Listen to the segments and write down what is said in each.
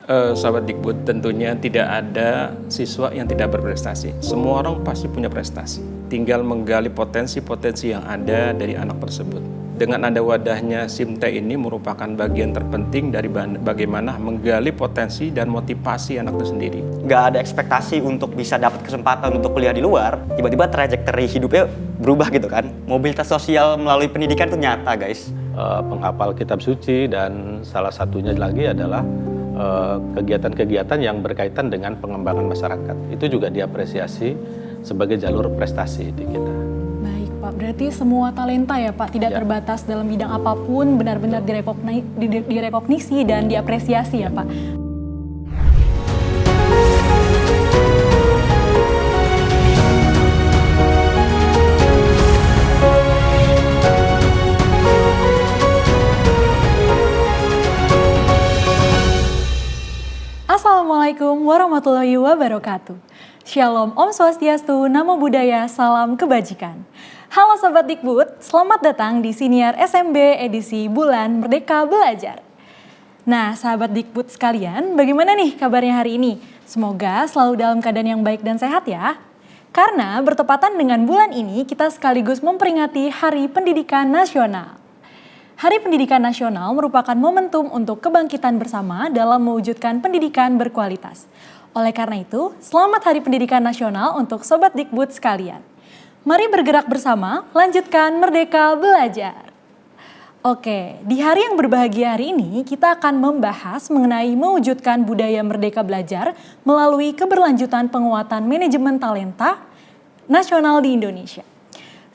Sahabat Dikbud, tentunya tidak ada siswa yang tidak berprestasi. Semua orang pasti punya prestasi. Tinggal menggali potensi-potensi yang ada dari anak tersebut. Dengan ada wadahnya SIMTE ini merupakan bagian terpenting dari bagaimana menggali potensi dan motivasi anak itu sendiri. Nggak ada ekspektasi untuk bisa dapat kesempatan untuk kuliah di luar, tiba-tiba trajektori hidupnya berubah gitu kan. Mobilitas sosial melalui pendidikan itu nyata, guys. Penghafal kitab suci, dan salah satunya lagi adalah kegiatan-kegiatan yang berkaitan dengan pengembangan masyarakat. Itu juga diapresiasi sebagai jalur prestasi di kita. Baik Pak, berarti semua talenta ya Pak, tidak terbatas dalam bidang apapun, benar-benar direkognisi dan diapresiasi ya Pak. Assalamualaikum warahmatullahi wabarakatuh. Shalom, Om Swastiastu, Namo Buddhaya, salam kebajikan. Halo Sobat Dikbud, selamat datang di Siniar SMB edisi Bulan Merdeka Belajar. Nah, sahabat Dikbud sekalian, bagaimana nih kabarnya hari ini? Semoga selalu dalam keadaan yang baik dan sehat ya. Karena bertepatan dengan bulan ini, kita sekaligus memperingati Hari Pendidikan Nasional. Hari Pendidikan Nasional merupakan momentum untuk kebangkitan bersama dalam mewujudkan pendidikan berkualitas. Oleh karena itu, selamat Hari Pendidikan Nasional untuk Sobat Dikbud sekalian. Mari bergerak bersama, lanjutkan Merdeka Belajar. Oke, di hari yang berbahagia hari ini, kita akan membahas mengenai mewujudkan budaya Merdeka Belajar melalui keberlanjutan penguatan manajemen talenta nasional di Indonesia.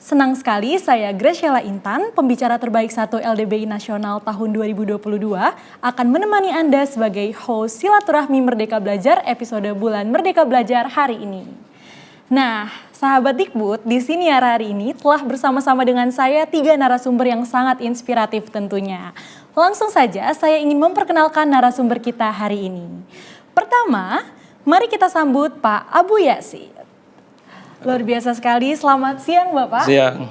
Senang sekali saya Graciela Intan, pembicara terbaik 1 LDBI Nasional tahun 2022, akan menemani Anda sebagai host Silaturahmi Merdeka Belajar episode Bulan Merdeka Belajar hari ini. Nah, sahabat Dikbud, di sini hari ini telah bersama-sama dengan saya 3 narasumber yang sangat inspiratif tentunya. Langsung saja saya ingin memperkenalkan narasumber kita hari ini. Pertama, mari kita sambut Pak Abu Yazid. Luar biasa sekali, selamat siang Bapak. Siang.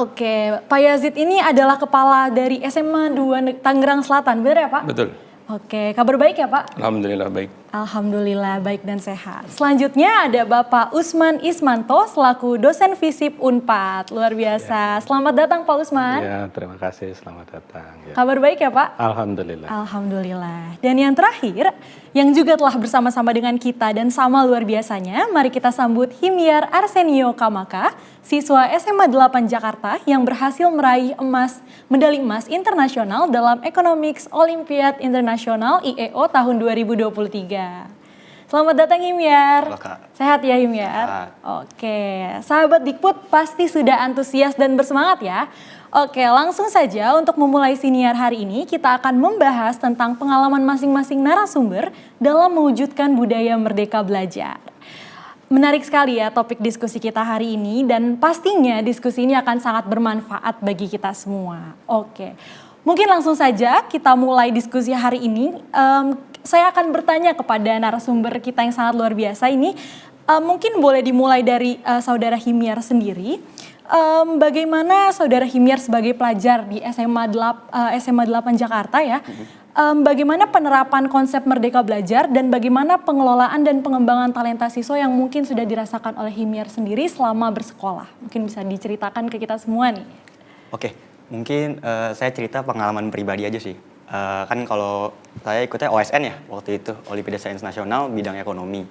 Oke, Pak Yazid ini adalah kepala dari SMA 2 Tangerang Selatan, benar ya Pak? Betul. Oke, kabar baik ya Pak? Alhamdulillah baik. Alhamdulillah baik dan sehat. Selanjutnya ada Bapak Usman Ismanto selaku dosen FISIP Unpad. Luar biasa. Selamat datang Pak Usman. Ya, terima kasih, selamat datang. Ya. Kabar baik ya Pak? Alhamdulillah. Alhamdulillah. Dan yang terakhir, yang juga telah bersama-sama dengan kita dan sama luar biasanya, mari kita sambut Himyar Arsenio Kamaka, siswa SMA 8 Jakarta yang berhasil meraih medali emas internasional dalam Economics Olympiad Internasional IEO tahun 2023. Selamat datang Himyar. Halo, Kak. Sehat ya Himyar? Sehat. Oke, sahabat Dikbud pasti sudah antusias dan bersemangat ya. Oke, langsung saja untuk memulai siniar hari ini kita akan membahas tentang pengalaman masing-masing narasumber dalam mewujudkan budaya merdeka belajar. Menarik sekali ya topik diskusi kita hari ini dan pastinya diskusi ini akan sangat bermanfaat bagi kita semua. Oke, mungkin langsung saja kita mulai diskusi hari ini. Saya akan bertanya kepada narasumber kita yang sangat luar biasa ini. Mungkin boleh dimulai dari Saudara Himyar sendiri. Bagaimana Saudara Himyar sebagai pelajar di SMA 8 Jakarta ya, bagaimana penerapan konsep Merdeka Belajar dan bagaimana pengelolaan dan pengembangan talenta siswa yang mungkin sudah dirasakan oleh Himyar sendiri selama bersekolah? Mungkin bisa diceritakan ke kita semua nih. Oke, mungkin saya cerita pengalaman pribadi aja sih. Kan kalau saya ikutnya OSN ya waktu itu, Olimpiade Sains Nasional bidang ekonomi.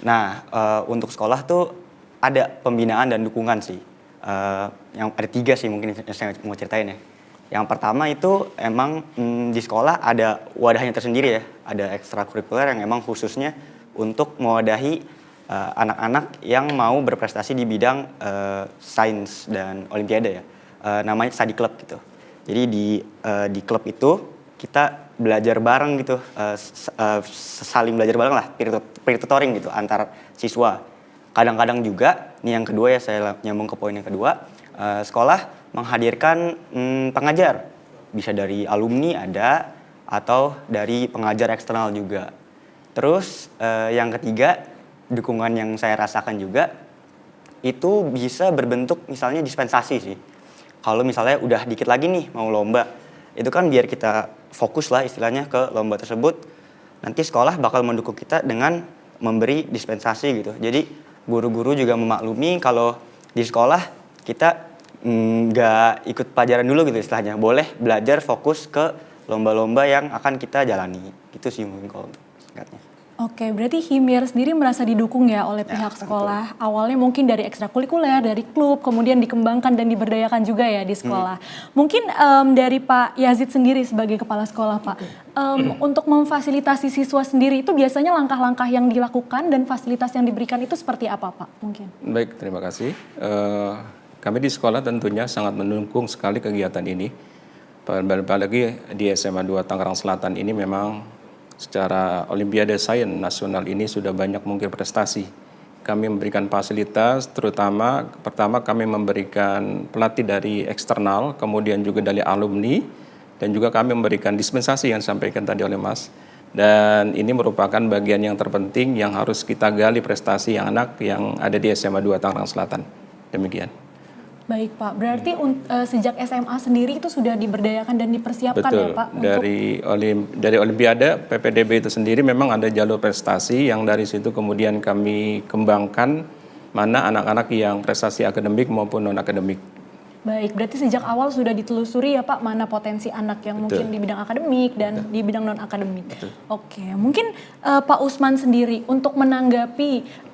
Nah, untuk sekolah tuh ada pembinaan dan dukungan sih. Yang ada 3 sih mungkin yang saya mau ceritain ya. Yang pertama itu emang di sekolah ada wadahnya tersendiri ya. Ada ekstrakurikuler yang emang khususnya untuk mewadahi anak-anak yang mau berprestasi di bidang sains dan olimpiade ya. Namanya study club gitu. Jadi di klub itu kita belajar bareng gitu, saling belajar bareng lah, peer tutoring gitu antar siswa. Kadang-kadang juga, nih yang kedua ya saya nyambung ke poin yang kedua, sekolah menghadirkan pengajar. Bisa dari alumni ada, atau dari pengajar eksternal juga. Terus yang ketiga, dukungan yang saya rasakan juga, itu bisa berbentuk misalnya dispensasi sih. Kalau misalnya udah dikit lagi nih mau lomba, itu kan biar kita fokus lah istilahnya ke lomba tersebut, nanti sekolah bakal mendukung kita dengan memberi dispensasi gitu. Jadi guru-guru juga memaklumi kalau di sekolah kita nggak ikut pelajaran dulu gitu istilahnya. Boleh belajar fokus ke lomba-lomba yang akan kita jalani. Itu sih mungkin kalau untuk singkatnya. Oke, berarti Himyar sendiri merasa didukung ya oleh pihak sekolah. Awalnya mungkin dari ekstrakurikuler, dari klub, kemudian dikembangkan dan diberdayakan juga ya di sekolah. Mungkin dari Pak Yazid sendiri sebagai kepala sekolah, Pak, untuk memfasilitasi siswa sendiri itu biasanya langkah-langkah yang dilakukan dan fasilitas yang diberikan itu seperti apa, Pak? Mungkin. Baik, terima kasih. Kami di sekolah tentunya sangat mendukung sekali kegiatan ini. Apalagi di SMA 2 Tangerang Selatan ini memang secara Olimpiade Sains Nasional ini sudah banyak mengukir prestasi. Kami memberikan fasilitas, terutama pertama kami memberikan pelatih dari eksternal, kemudian juga dari alumni, dan juga kami memberikan dispensasi yang disampaikan tadi oleh Mas. Dan ini merupakan bagian yang terpenting yang harus kita gali prestasi yang anak yang ada di SMA 2 Tangerang Selatan. Demikian. Baik Pak, berarti sejak SMA sendiri itu sudah diberdayakan dan dipersiapkan Betul. ya Pak? Dari Olimpiade PPDB itu sendiri memang ada jalur prestasi yang dari situ kemudian kami kembangkan mana anak-anak yang prestasi akademik maupun non-akademik. Baik, berarti sejak awal sudah ditelusuri ya Pak mana potensi anak yang mungkin di bidang akademik dan di bidang non-akademik. Oke, mungkin Pak Usman sendiri untuk menanggapi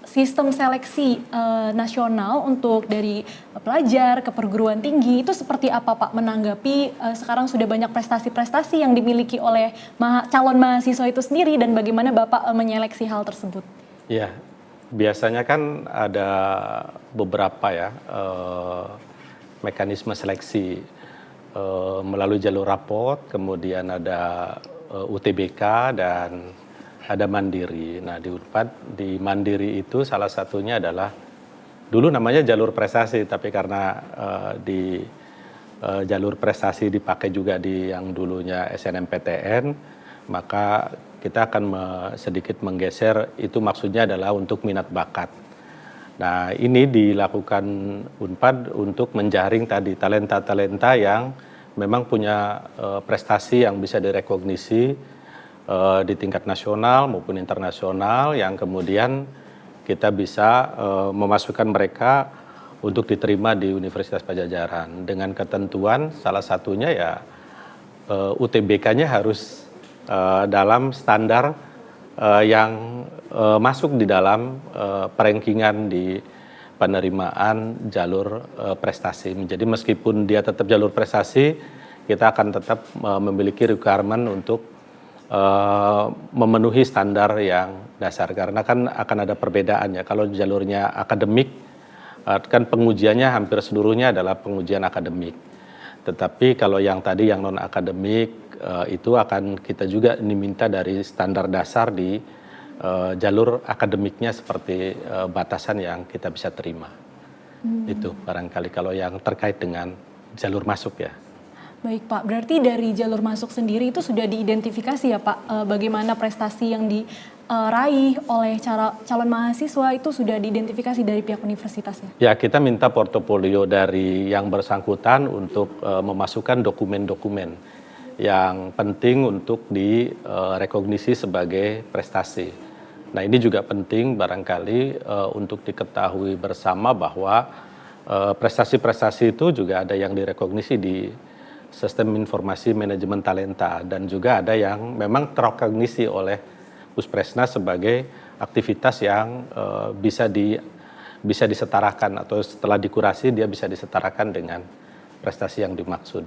sistem seleksi nasional untuk dari pelajar ke perguruan tinggi itu seperti apa Pak menanggapi sekarang sudah banyak prestasi-prestasi yang dimiliki oleh calon mahasiswa itu sendiri dan bagaimana Bapak menyeleksi hal tersebut? Ya, biasanya kan ada beberapa ya mekanisme seleksi melalui jalur rapot, kemudian ada UTBK dan ada mandiri. Nah di Unpad, di mandiri itu salah satunya adalah dulu namanya jalur prestasi, tapi karena di jalur prestasi dipakai juga di yang dulunya SNMPTN, maka kita akan sedikit menggeser, itu maksudnya adalah untuk minat bakat. Nah ini dilakukan Unpad untuk menjaring tadi talenta-talenta yang memang punya prestasi yang bisa direkognisi di tingkat nasional maupun internasional yang kemudian kita bisa memasukkan mereka untuk diterima di Universitas Padjadjaran dengan ketentuan salah satunya ya UTBK-nya harus dalam standar yang masuk di dalam perankingan di penerimaan jalur prestasi. Jadi meskipun dia tetap jalur prestasi, kita akan tetap memiliki requirement untuk memenuhi standar yang dasar karena kan akan ada perbedaan ya. Kalau jalurnya akademik kan pengujiannya hampir seluruhnya adalah pengujian akademik. Tetapi kalau yang tadi yang non akademik itu akan kita juga diminta dari standar dasar di jalur akademiknya seperti batasan yang kita bisa terima. Itu barangkali kalau yang terkait dengan jalur masuk ya. Baik Pak, berarti dari jalur masuk sendiri itu sudah diidentifikasi ya Pak, bagaimana prestasi yang diraih oleh calon mahasiswa itu sudah diidentifikasi dari pihak universitas ya? Ya, kita minta portofolio dari yang bersangkutan untuk memasukkan dokumen-dokumen yang penting untuk direkognisi sebagai prestasi. Nah ini juga penting barangkali untuk diketahui bersama bahwa prestasi-prestasi itu juga ada yang direkognisi di Sistem Informasi Manajemen Talenta dan juga ada yang memang terekognisi oleh Puspresnas sebagai aktivitas yang bisa disetarakan atau setelah dikurasi dia bisa disetarakan dengan prestasi yang dimaksud.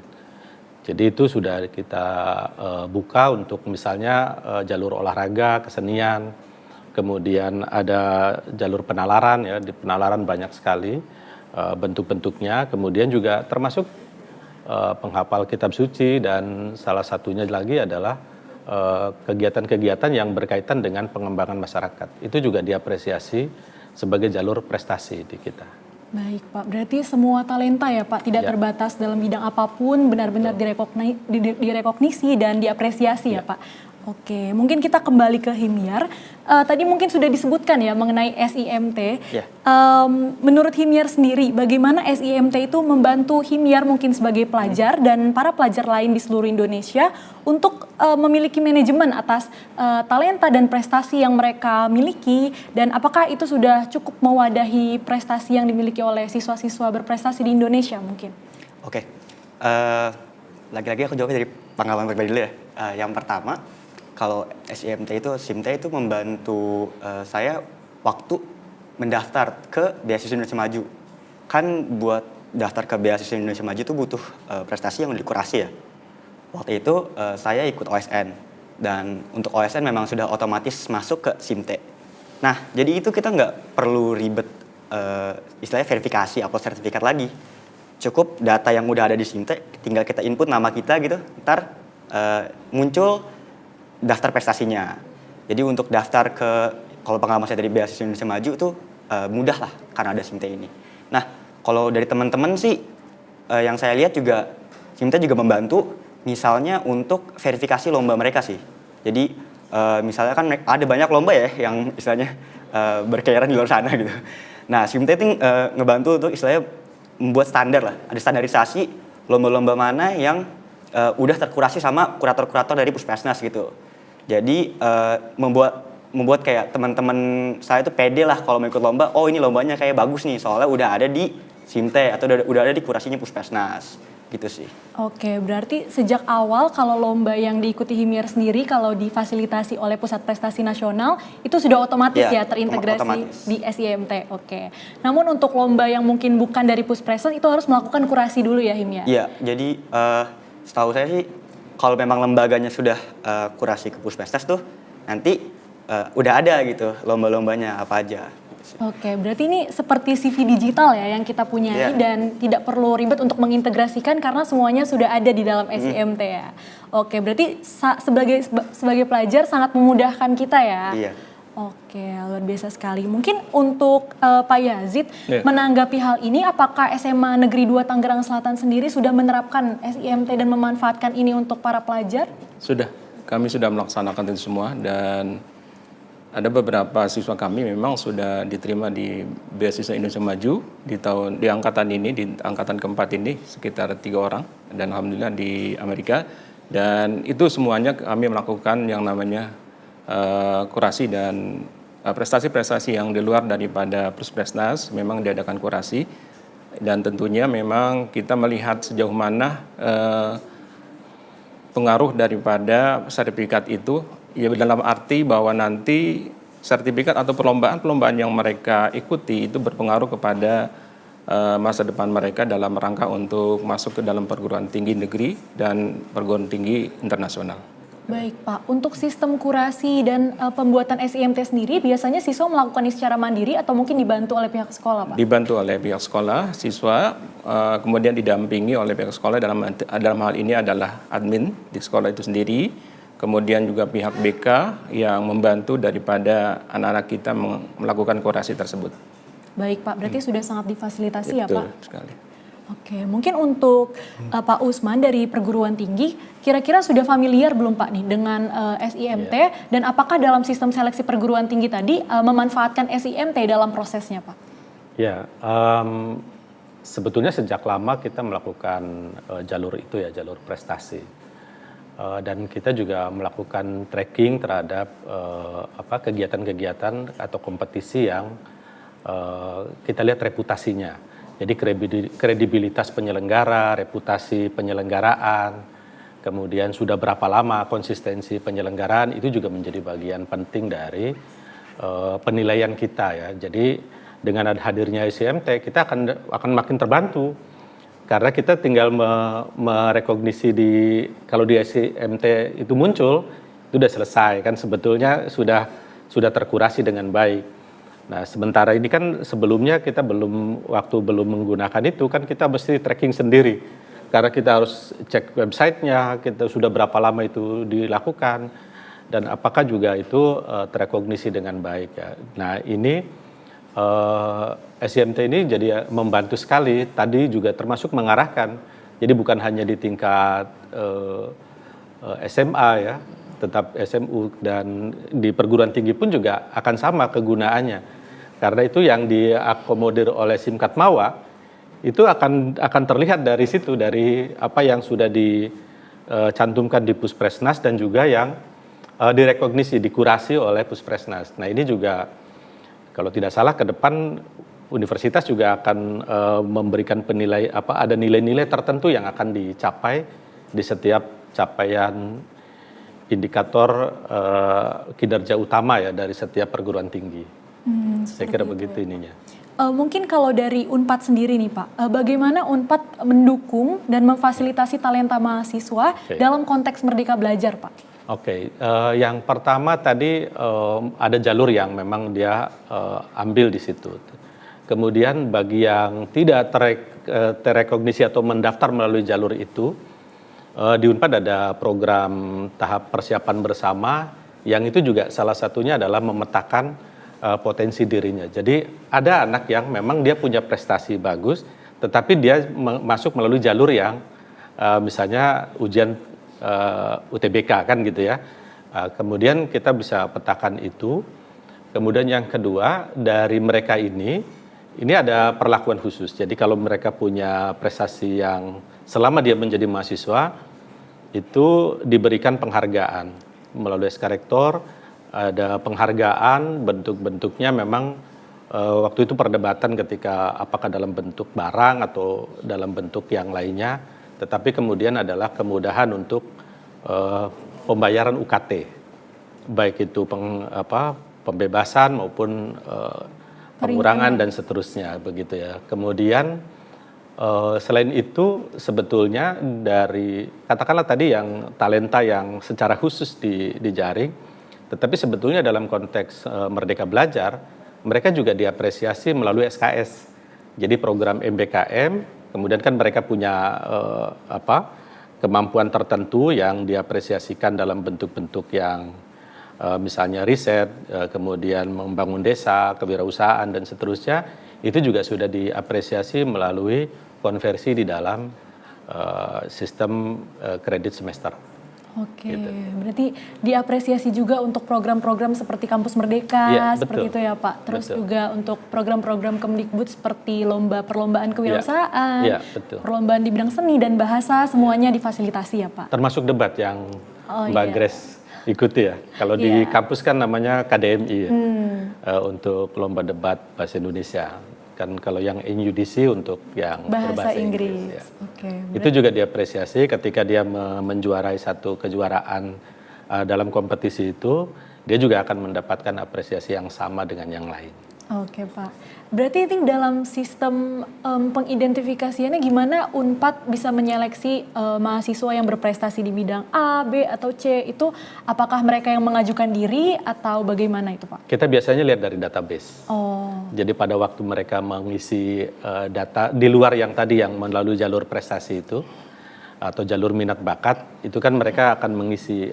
Jadi itu sudah kita buka untuk misalnya jalur olahraga, kesenian, kemudian ada jalur penalaran ya, di penalaran banyak sekali bentuk-bentuknya, kemudian juga termasuk penghafal kitab suci dan salah satunya lagi adalah kegiatan-kegiatan yang berkaitan dengan pengembangan masyarakat. Itu juga diapresiasi sebagai jalur prestasi di kita. Baik Pak, berarti semua talenta ya Pak, tidak terbatas dalam bidang apapun, benar-benar direkognisi dan diapresiasi ya Pak. Oke, mungkin kita kembali ke Himyar. Tadi mungkin sudah disebutkan ya mengenai SIMT. Ya. Menurut Himyar sendiri, bagaimana SIMT itu membantu Himyar mungkin sebagai pelajar dan para pelajar lain di seluruh Indonesia untuk memiliki manajemen atas talenta dan prestasi yang mereka miliki, dan apakah itu sudah cukup mewadahi prestasi yang dimiliki oleh siswa-siswa berprestasi di Indonesia mungkin? Oke, lagi-lagi aku jawab dari pengalaman pribadi dulu ya. Yang pertama, kalau SIMT itu membantu saya waktu mendaftar ke Beasiswa Indonesia Maju. Kan buat daftar ke Beasiswa Indonesia Maju itu butuh prestasi yang dikurasi ya. Waktu itu saya ikut OSN, dan untuk OSN memang sudah otomatis masuk ke SIMT. Nah, jadi itu kita nggak perlu ribet istilahnya verifikasi, upload sertifikat lagi. Cukup data yang udah ada di SIMT, tinggal kita input nama kita gitu, ntar muncul daftar prestasinya. Jadi untuk daftar ke, kalau pengalaman saya dari Beasiswa Indonesia Maju tuh mudah lah karena ada SIMT ini. Nah, kalau dari teman-teman sih yang saya lihat juga SIMT juga membantu misalnya untuk verifikasi lomba mereka sih. Jadi misalnya kan ada banyak lomba ya yang istilahnya berkeliaran di luar sana gitu. Nah, SIMT itu ngebantu untuk istilahnya membuat standar lah. Ada standarisasi lomba-lomba mana yang udah terkurasi sama kurator-kurator dari Puspesnas gitu. Jadi membuat kayak teman-teman saya itu pede lah kalau mau ikut lomba. Oh, ini lombanya kayak bagus nih soalnya udah ada di SIMT atau udah ada di kurasinya Puspesnas gitu sih. Oke, berarti sejak awal kalau lomba yang diikuti Himyar sendiri kalau difasilitasi oleh Pusat Prestasi Nasional itu sudah otomatis ya terintegrasi otomatis di SIMT. Oke. Namun untuk lomba yang mungkin bukan dari Puspesnas itu harus melakukan kurasi dulu ya Himyar? Iya, jadi setahu saya sih kalau memang lembaganya sudah kurasi ke Puspesnas tuh nanti udah ada gitu lomba-lombanya apa aja. Oke, berarti ini seperti CV digital ya yang kita punyai dan tidak perlu ribet untuk mengintegrasikan karena semuanya sudah ada di dalam SIMT ya. Oke, berarti sebagai pelajar sangat memudahkan kita ya. Iya. Oke, luar biasa sekali. Mungkin untuk Pak Yazid menanggapi hal ini, apakah SMA Negeri 2 Tangerang Selatan sendiri sudah menerapkan SIMT dan memanfaatkan ini untuk para pelajar? Sudah, kami sudah melaksanakan itu semua, dan ada beberapa siswa kami memang sudah diterima di Beasiswa Indonesia Maju di angkatan ini, di angkatan keempat ini sekitar 3 orang, dan alhamdulillah di Amerika. Dan itu semuanya kami melakukan yang namanya kurasi, dan prestasi-prestasi yang di luar daripada Puspesnas memang diadakan kurasi, dan tentunya memang kita melihat sejauh mana pengaruh daripada sertifikat itu, ya dalam arti bahwa nanti sertifikat atau perlombaan-perlombaan yang mereka ikuti itu berpengaruh kepada masa depan mereka dalam rangka untuk masuk ke dalam perguruan tinggi negeri dan perguruan tinggi internasional. Baik Pak, untuk sistem kurasi dan pembuatan SIMT sendiri biasanya siswa melakukan ini secara mandiri atau mungkin dibantu oleh pihak sekolah Pak? Dibantu oleh pihak sekolah, siswa kemudian didampingi oleh pihak sekolah, dalam hal ini adalah admin di sekolah itu sendiri, kemudian juga pihak BK yang membantu daripada anak-anak kita melakukan kurasi tersebut. Baik Pak, berarti sudah sangat difasilitasi ya Pak? Betul sekali. Oke, mungkin untuk Pak Usman dari perguruan tinggi, kira-kira sudah familiar belum Pak nih dengan SIMT dan apakah dalam sistem seleksi perguruan tinggi tadi memanfaatkan SIMT dalam prosesnya Pak? Ya, sebetulnya sejak lama kita melakukan jalur itu ya, jalur prestasi. Dan kita juga melakukan tracking terhadap kegiatan-kegiatan atau kompetisi yang kita lihat reputasinya. Jadi kredibilitas penyelenggara, reputasi penyelenggaraan, kemudian sudah berapa lama konsistensi penyelenggaraan itu juga menjadi bagian penting dari penilaian kita ya. Jadi dengan hadirnya SIMT kita akan makin terbantu karena kita tinggal merekognisi kalau di SIMT itu muncul itu sudah selesai kan, sebetulnya sudah terkurasi dengan baik. Nah, sementara ini kan sebelumnya kita belum menggunakan itu kan kita mesti tracking sendiri. Karena kita harus cek websitenya, kita sudah berapa lama itu dilakukan, dan apakah juga itu terekognisi dengan baik ya. Nah, ini SIMT ini jadi membantu sekali, tadi juga termasuk mengarahkan. Jadi bukan hanya di tingkat SMA ya, tetap SMU, dan di perguruan tinggi pun juga akan sama kegunaannya. Karena itu yang diakomodir oleh SIMKAD MAWA itu akan terlihat dari situ, dari apa yang sudah dicantumkan di Puspresnas dan juga yang direkognisi, dikurasi oleh Puspresnas. Nah ini juga kalau tidak salah ke depan universitas juga akan memberikan ada nilai-nilai tertentu yang akan dicapai di setiap capaian indikator kinerja utama ya dari setiap perguruan tinggi. Saya kira begitu ininya. Mungkin kalau dari UNPAD sendiri nih Pak, bagaimana UNPAD mendukung dan memfasilitasi talenta mahasiswa dalam konteks Merdeka Belajar Pak? Yang pertama tadi ada jalur yang memang dia ambil di situ. Kemudian bagi yang tidak terekognisi atau mendaftar melalui jalur itu, di UNPAD ada program tahap persiapan bersama, yang itu juga salah satunya adalah memetakan potensi dirinya. Jadi ada anak yang memang dia punya prestasi bagus, tetapi dia masuk melalui jalur yang misalnya ujian UTBK kan gitu ya. Kemudian kita bisa petakan itu. Kemudian yang kedua, dari mereka ini ada perlakuan khusus. Jadi kalau mereka punya prestasi yang selama dia menjadi mahasiswa, itu diberikan penghargaan melalui SK Rektor. Ada penghargaan, bentuk-bentuknya memang waktu itu perdebatan ketika apakah dalam bentuk barang atau dalam bentuk yang lainnya, tetapi kemudian adalah kemudahan untuk pembayaran UKT, baik itu pembebasan maupun pengurangan dan seterusnya begitu ya. Kemudian selain itu sebetulnya dari katakanlah tadi yang talenta yang secara khusus dijaring, tetapi sebetulnya dalam konteks Merdeka Belajar, mereka juga diapresiasi melalui SKS. Jadi program MBKM, kemudian kan mereka punya kemampuan tertentu yang diapresiasikan dalam bentuk-bentuk yang misalnya riset, kemudian membangun desa, kewirausahaan dan seterusnya, itu juga sudah diapresiasi melalui konversi di dalam sistem kredit semester. Gitu. Berarti diapresiasi juga untuk program-program seperti Kampus Merdeka, seperti itu ya Pak. Terus juga untuk program-program Kemdikbud seperti perlombaan kewirausahaan, perlombaan di bidang seni dan bahasa, semuanya difasilitasi ya Pak. Termasuk debat yang Mbak Grace ikuti ya. Kalau di kampus kan namanya KDMI ya, untuk lomba debat bahasa Indonesia. Kan kalau yang INUDC untuk yang berbahasa Inggris. Ya. Itu juga diapresiasi ketika dia menjuarai satu kejuaraan dalam kompetisi itu, dia juga akan mendapatkan apresiasi yang sama dengan yang lain. Oke Pak, berarti ini dalam sistem pengidentifikasiannya gimana UNPAD bisa menyeleksi mahasiswa yang berprestasi di bidang A, B, atau C, itu apakah mereka yang mengajukan diri atau bagaimana itu Pak? Kita biasanya lihat dari database. Jadi pada waktu mereka mengisi data di luar yang tadi yang melalui jalur prestasi itu atau jalur minat bakat, itu kan mereka akan mengisi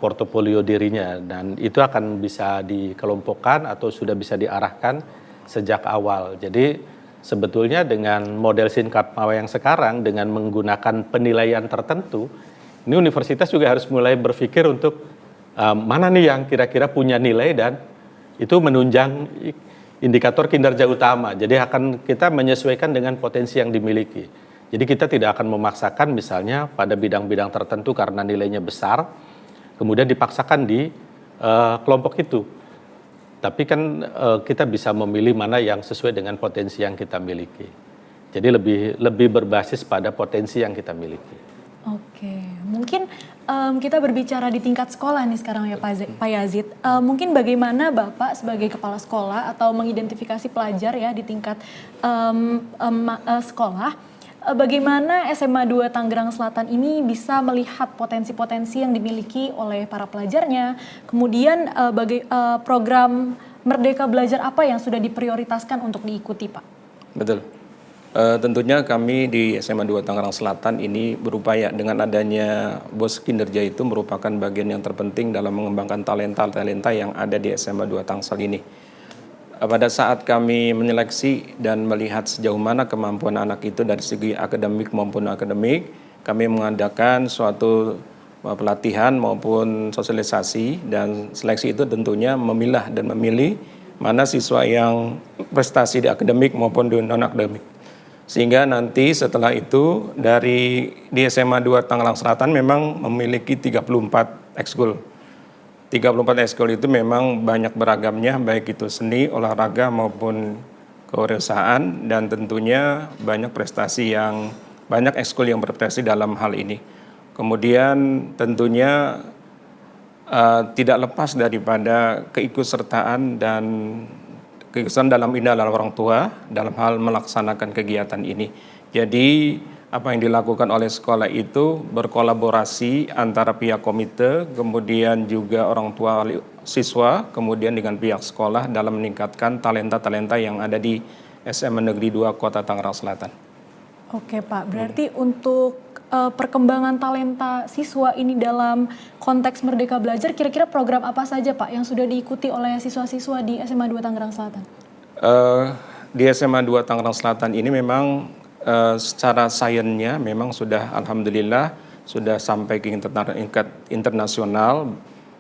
portofolio dirinya, dan itu akan bisa dikelompokkan atau sudah bisa diarahkan sejak awal. Jadi sebetulnya dengan model SIMKAD MAWA yang sekarang dengan menggunakan penilaian tertentu, ini universitas juga harus mulai berpikir untuk mana nih yang kira-kira punya nilai dan itu menunjang indikator kinerja utama. Jadi akan kita menyesuaikan dengan potensi yang dimiliki. Jadi kita tidak akan memaksakan misalnya pada bidang-bidang tertentu karena nilainya besar, kemudian dipaksakan di kelompok itu. Tapi kan kita bisa memilih mana yang sesuai dengan potensi yang kita miliki. Jadi lebih berbasis pada potensi yang kita miliki. Oke, mungkin kita berbicara di tingkat sekolah nih sekarang ya Pak Yazid. Mungkin bagaimana Bapak sebagai kepala sekolah atau mengidentifikasi pelajar ya di tingkat sekolah, bagaimana SMA 2 Tangerang Selatan ini bisa melihat potensi-potensi yang dimiliki oleh para pelajarnya, kemudian program Merdeka Belajar apa yang sudah diprioritaskan untuk diikuti Pak? Betul. Tentunya kami di SMA 2 Tangerang Selatan ini berupaya dengan adanya BOS kinerja itu merupakan bagian yang terpenting dalam mengembangkan talenta-talenta yang ada di SMA 2 Tangsel ini. Pada saat kami menyeleksi dan melihat sejauh mana kemampuan anak itu dari segi akademik maupun akademik, kami mengadakan suatu pelatihan maupun sosialisasi, dan seleksi itu tentunya memilah dan memilih mana siswa yang prestasi di akademik maupun di non-akademik. Sehingga nanti setelah itu di SMA 2 Tangerang Selatan memang memiliki 34 ekskul. 34 ekskul itu memang banyak beragamnya, baik itu seni, olahraga maupun kewirausahaan, dan tentunya banyak ekskul yang berprestasi dalam hal ini. Kemudian tentunya tidak lepas daripada keikutsertaan dalam orang tua dalam hal melaksanakan kegiatan ini. Jadi apa yang dilakukan oleh sekolah itu berkolaborasi antara pihak komite, kemudian juga orang tua siswa, kemudian dengan pihak sekolah dalam meningkatkan talenta-talenta yang ada di SMA Negeri 2 Kota Tangerang Selatan. Oke Pak, berarti untuk perkembangan talenta siswa ini dalam konteks Merdeka Belajar, kira-kira program apa saja Pak yang sudah diikuti oleh siswa-siswa di SMA 2 Tangerang Selatan? Di SMA 2 Tangerang Selatan ini memang secara sainsnya memang sudah alhamdulillah sudah sampai ke internasional,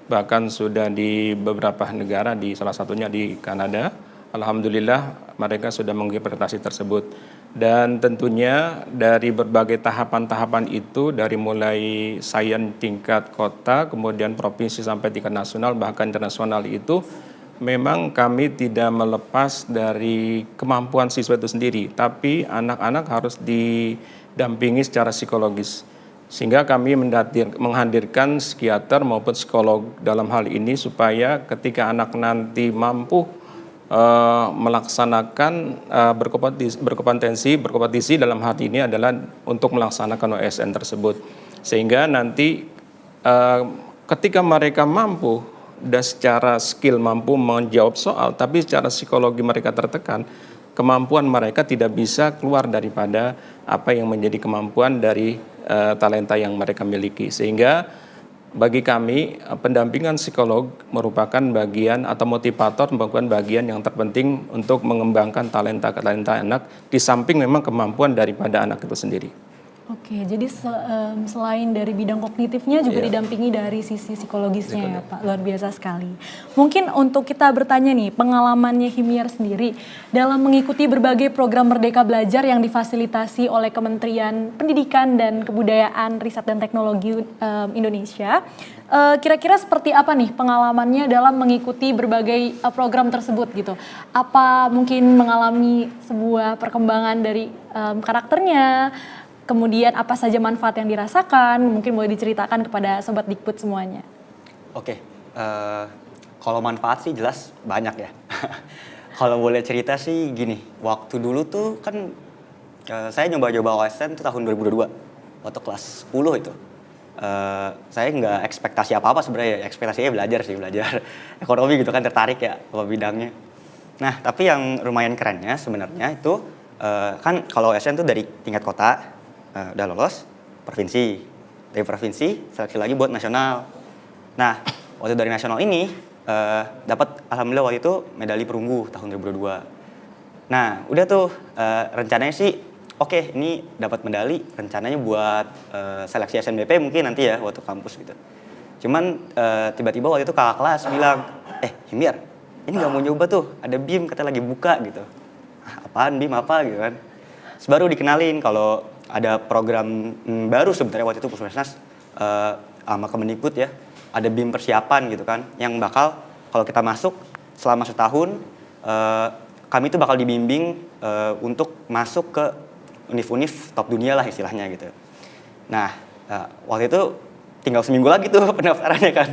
bahkan sudah di beberapa negara, di salah satunya di Kanada. Alhamdulillah mereka sudah mengikuti prestasi tersebut. Dan tentunya dari berbagai tahapan-tahapan itu, dari mulai sains tingkat kota, kemudian provinsi sampai tingkat nasional, bahkan internasional itu, memang kami tidak melepas dari kemampuan siswa itu sendiri, tapi anak-anak harus didampingi secara psikologis. Sehingga kami menghadirkan psikiater maupun psikolog dalam hal ini supaya ketika anak nanti mampu melaksanakan berkompetisi dalam hal ini adalah untuk melaksanakan OSN tersebut. Sehingga nanti ketika mereka mampu dan secara skill mampu menjawab soal, tapi secara psikologi mereka tertekan, kemampuan mereka tidak bisa keluar daripada apa yang menjadi kemampuan dari talenta yang mereka miliki. Sehingga bagi kami pendampingan psikolog merupakan bagian atau motivator, merupakan bagian yang terpenting untuk mengembangkan talenta anak, di samping memang kemampuan daripada anak itu sendiri. Oke, jadi selain dari bidang kognitifnya juga didampingi dari sisi psikologisnya ya Pak, luar biasa sekali. Mungkin untuk kita bertanya nih, pengalamannya Himyar sendiri dalam mengikuti berbagai program Merdeka Belajar yang difasilitasi oleh Kementerian Pendidikan dan Kebudayaan, Riset dan Teknologi Indonesia. Kira-kira seperti apa nih pengalamannya dalam mengikuti berbagai program tersebut gitu? Apa mungkin mengalami sebuah perkembangan dari karakternya? Kemudian apa saja manfaat yang dirasakan, mungkin boleh diceritakan kepada Sobat Dikbud semuanya. Oke, kalau manfaat sih jelas banyak ya. Kalau boleh cerita sih gini, waktu dulu tuh kan saya nyoba-nyoba OSN tuh tahun 2022, waktu kelas 10 itu. Saya nggak ekspektasi apa-apa sebenarnya, ekspektasinya belajar ekonomi gitu kan, tertarik ya sama bidangnya. Nah, tapi yang lumayan kerennya sebenarnya itu kan kalau OSN tuh dari tingkat kota, udah lolos provinsi, dari provinsi seleksi lagi buat nasional. Nah, waktu dari nasional ini dapat alhamdulillah waktu itu medali perunggu tahun 2022. Nah, udah tuh rencananya sih oke, ini dapat medali, rencananya buat seleksi SNBP mungkin nanti ya waktu kampus gitu. Cuman tiba-tiba waktu itu kakak kelas bilang, Himyar, ini nggak mau nyoba tuh, ada BIM katanya lagi buka gitu. Apaan BIM apa gitu kan? Terus baru dikenalin kalau ada program baru sebenarnya waktu itu Puskesmas sama Kemendikbud ya, ada BIM persiapan gitu kan, yang bakal kalau kita masuk selama setahun kami itu bakal dibimbing untuk masuk ke univ-univ top dunia lah istilahnya gitu. Nah waktu itu tinggal seminggu lagi tuh pendaftarannya kan.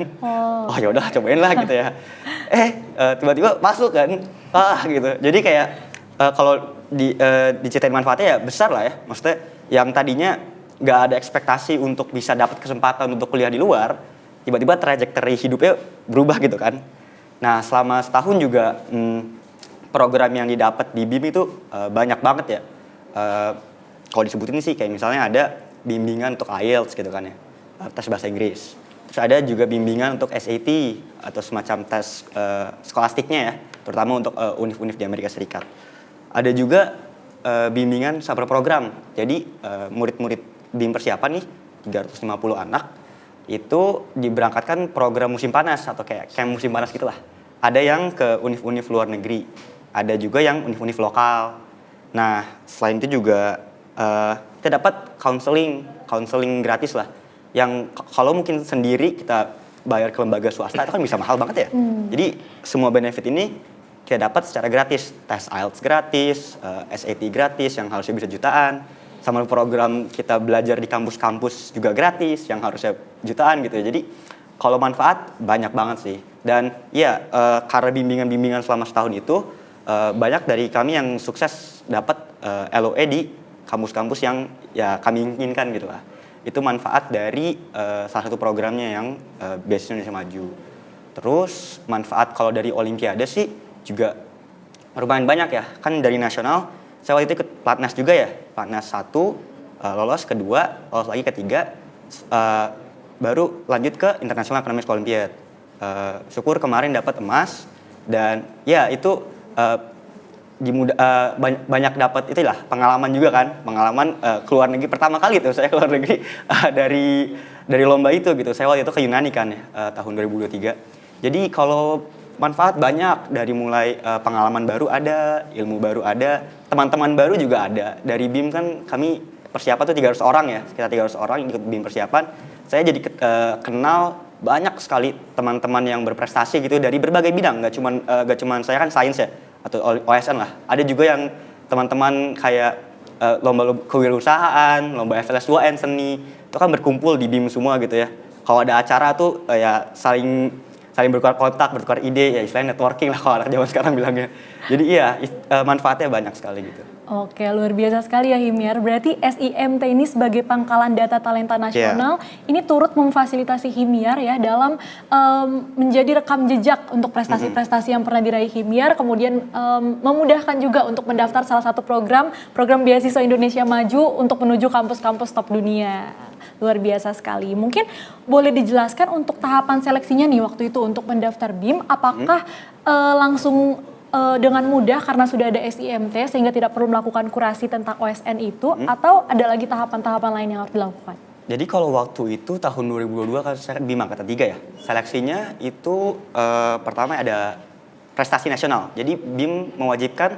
Oh ya udah cobain lah gitu ya. Tiba-tiba masuk kan, gitu. Jadi kayak kalau diceritain manfaatnya ya besar lah ya. Maksudnya yang tadinya nggak ada ekspektasi untuk bisa dapat kesempatan untuk kuliah di luar, tiba-tiba trajektori hidupnya berubah gitu kan. Nah selama setahun juga program yang didapat di BIM itu banyak banget ya. Kalau disebutin sih kayak misalnya ada bimbingan untuk IELTS gitu kan ya, tes bahasa Inggris. Terus ada juga bimbingan untuk SAT atau semacam tes skolastiknya ya, terutama untuk univ-univ di Amerika Serikat. Ada juga bimbingan saber program. Jadi murid-murid BIM persiapan nih 350 anak itu diberangkatkan program musim panas atau kayak camp musim panas gitulah. Ada yang ke univ-univ luar negeri, ada juga yang univ-univ lokal. Nah, selain itu juga kita dapat counseling gratis lah. Yang kalau mungkin sendiri kita bayar ke lembaga swasta itu kan bisa mahal banget ya. Jadi semua benefit ini kita dapat secara gratis. Tes IELTS gratis, SAT gratis yang harusnya bisa jutaan. Sama program kita belajar di kampus-kampus juga gratis yang harusnya jutaan gitu ya. Jadi kalau manfaat banyak banget sih. Dan ya karena bimbingan-bimbingan selama setahun itu banyak dari kami yang sukses dapat LOE di kampus-kampus yang ya kami inginkan gitu lah. Itu manfaat dari salah satu programnya yang Beasiswa Indonesia Maju. Terus manfaat kalau dari Olimpiade sih juga lumayan banyak ya. Kan dari nasional saya waktu itu ikut Platnas juga ya. Platnas 1 lolos, kedua lolos lagi, ketiga baru lanjut ke International Academic Olympiad. Syukur kemarin dapat emas dan ya itu banyak dapat itulah pengalaman juga kan, pengalaman keluar negeri pertama kali tuh saya keluar negeri dari lomba itu gitu. Saya waktu itu ke Yunani kan ya tahun 2023. Jadi kalau manfaat banyak dari mulai pengalaman baru ada, ilmu baru ada, teman-teman baru juga ada. Dari BIM kan kami persiapan tuh 300 orang ya, sekitar 300 orang ikut BIM persiapan. Saya jadi kenal banyak sekali teman-teman yang berprestasi gitu dari berbagai bidang, gak cuman saya kan sains ya atau OSN lah. Ada juga yang teman-teman kayak lomba kewirausahaan, lomba FLS 2N seni, itu kan berkumpul di BIM semua gitu ya. Kalau ada acara tuh ya saling bertukar kontak, bertukar ide, ya istilahnya networking lah kalau anak zaman sekarang bilangnya. Jadi iya manfaatnya banyak sekali gitu. Oke, luar biasa sekali ya Himyar. Berarti SIMT ini sebagai pangkalan data talenta nasional, ini turut memfasilitasi Himyar ya dalam menjadi rekam jejak untuk prestasi-prestasi yang pernah diraih Himyar, kemudian memudahkan juga untuk mendaftar salah satu program Beasiswa Indonesia Maju untuk menuju kampus-kampus top dunia. Luar biasa sekali. Mungkin boleh dijelaskan untuk tahapan seleksinya nih waktu itu untuk mendaftar BIM, apakah langsung dengan mudah karena sudah ada SIMT sehingga tidak perlu melakukan kurasi tentang OSN itu, atau ada lagi tahapan-tahapan lain yang harus dilakukan? Jadi kalau waktu itu tahun 2022 kan saya BIM angkatan 3 ya. Seleksinya itu pertama ada prestasi nasional. Jadi BIM mewajibkan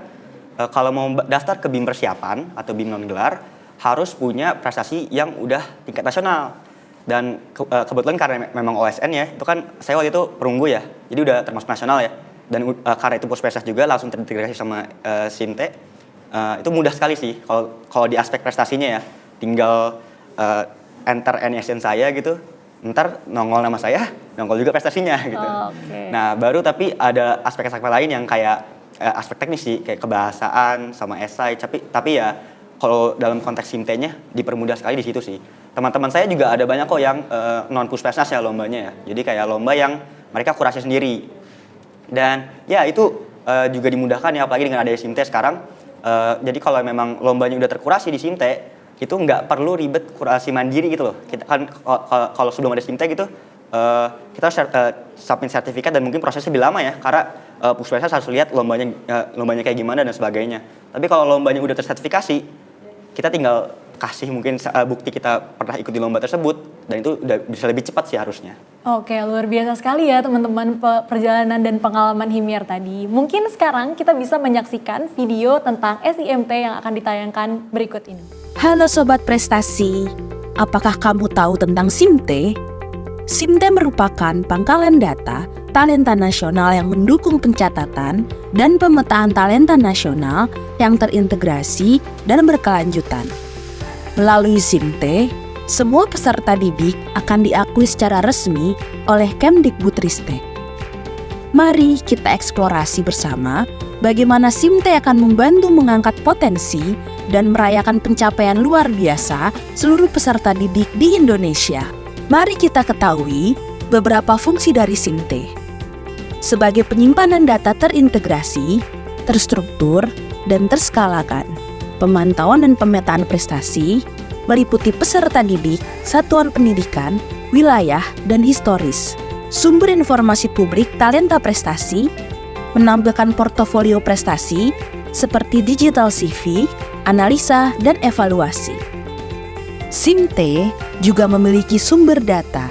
kalau mau daftar ke BIM persiapan atau BIM non gelar harus punya prestasi yang udah tingkat nasional. Dan kebetulan karena memang OSN ya, itu kan saya waktu itu perunggu ya. Jadi udah termasuk nasional ya. Dan karena itu puspesdas juga langsung terintegrasi sama SIMT, itu mudah sekali sih kalau di aspek prestasinya ya. Tinggal enter NISN saya gitu, ntar nongol nama saya, nongol juga prestasinya gitu. Okay. Nah baru tapi ada aspek-aspek lain yang kayak aspek teknis sih, kayak kebahasaan sama esai, tapi ya kalau dalam konteks SIMT-nya dipermudah sekali di situ sih. Teman-teman saya juga ada banyak kok yang non puspesdas ya lombanya ya. Jadi kayak lomba yang mereka kurasi sendiri. Dan ya itu juga dimudahkan ya, apalagi dengan adanya SIMT sekarang. Jadi kalau memang lombanya udah terkurasi di SIMT, itu nggak perlu ribet kurasi mandiri gitu loh. Kita kan kalau sebelum ada SIMT gitu, kita submit sertifikat dan mungkin prosesnya lebih lama ya, karena puspesdas harus lihat lombanya kayak gimana dan sebagainya. Tapi kalau lombanya udah tersertifikasi, kita tinggal kasih mungkin bukti kita pernah ikut di lomba tersebut, dan itu udah bisa lebih cepat sih harusnya. Oke, luar biasa sekali ya teman-teman perjalanan dan pengalaman Himyar tadi. Mungkin sekarang kita bisa menyaksikan video tentang SIMT yang akan ditayangkan berikut ini. Halo Sobat Prestasi, apakah kamu tahu tentang SIMT? SIMT merupakan pangkalan data talenta nasional yang mendukung pencatatan dan pemetaan talenta nasional yang terintegrasi dan berkelanjutan. Melalui SIMT, semua peserta didik akan diakui secara resmi oleh Kemdikbudristek. Mari kita eksplorasi bersama bagaimana SIMT akan membantu mengangkat potensi dan merayakan pencapaian luar biasa seluruh peserta didik di Indonesia. Mari kita ketahui beberapa fungsi dari SIMT. Sebagai penyimpanan data terintegrasi, terstruktur, dan terskalakan, pemantauan dan pemetaan prestasi meliputi peserta didik, satuan pendidikan, wilayah, dan historis. Sumber informasi publik talenta prestasi menampilkan portofolio prestasi seperti digital CV, analisa, dan evaluasi. SIMT juga memiliki sumber data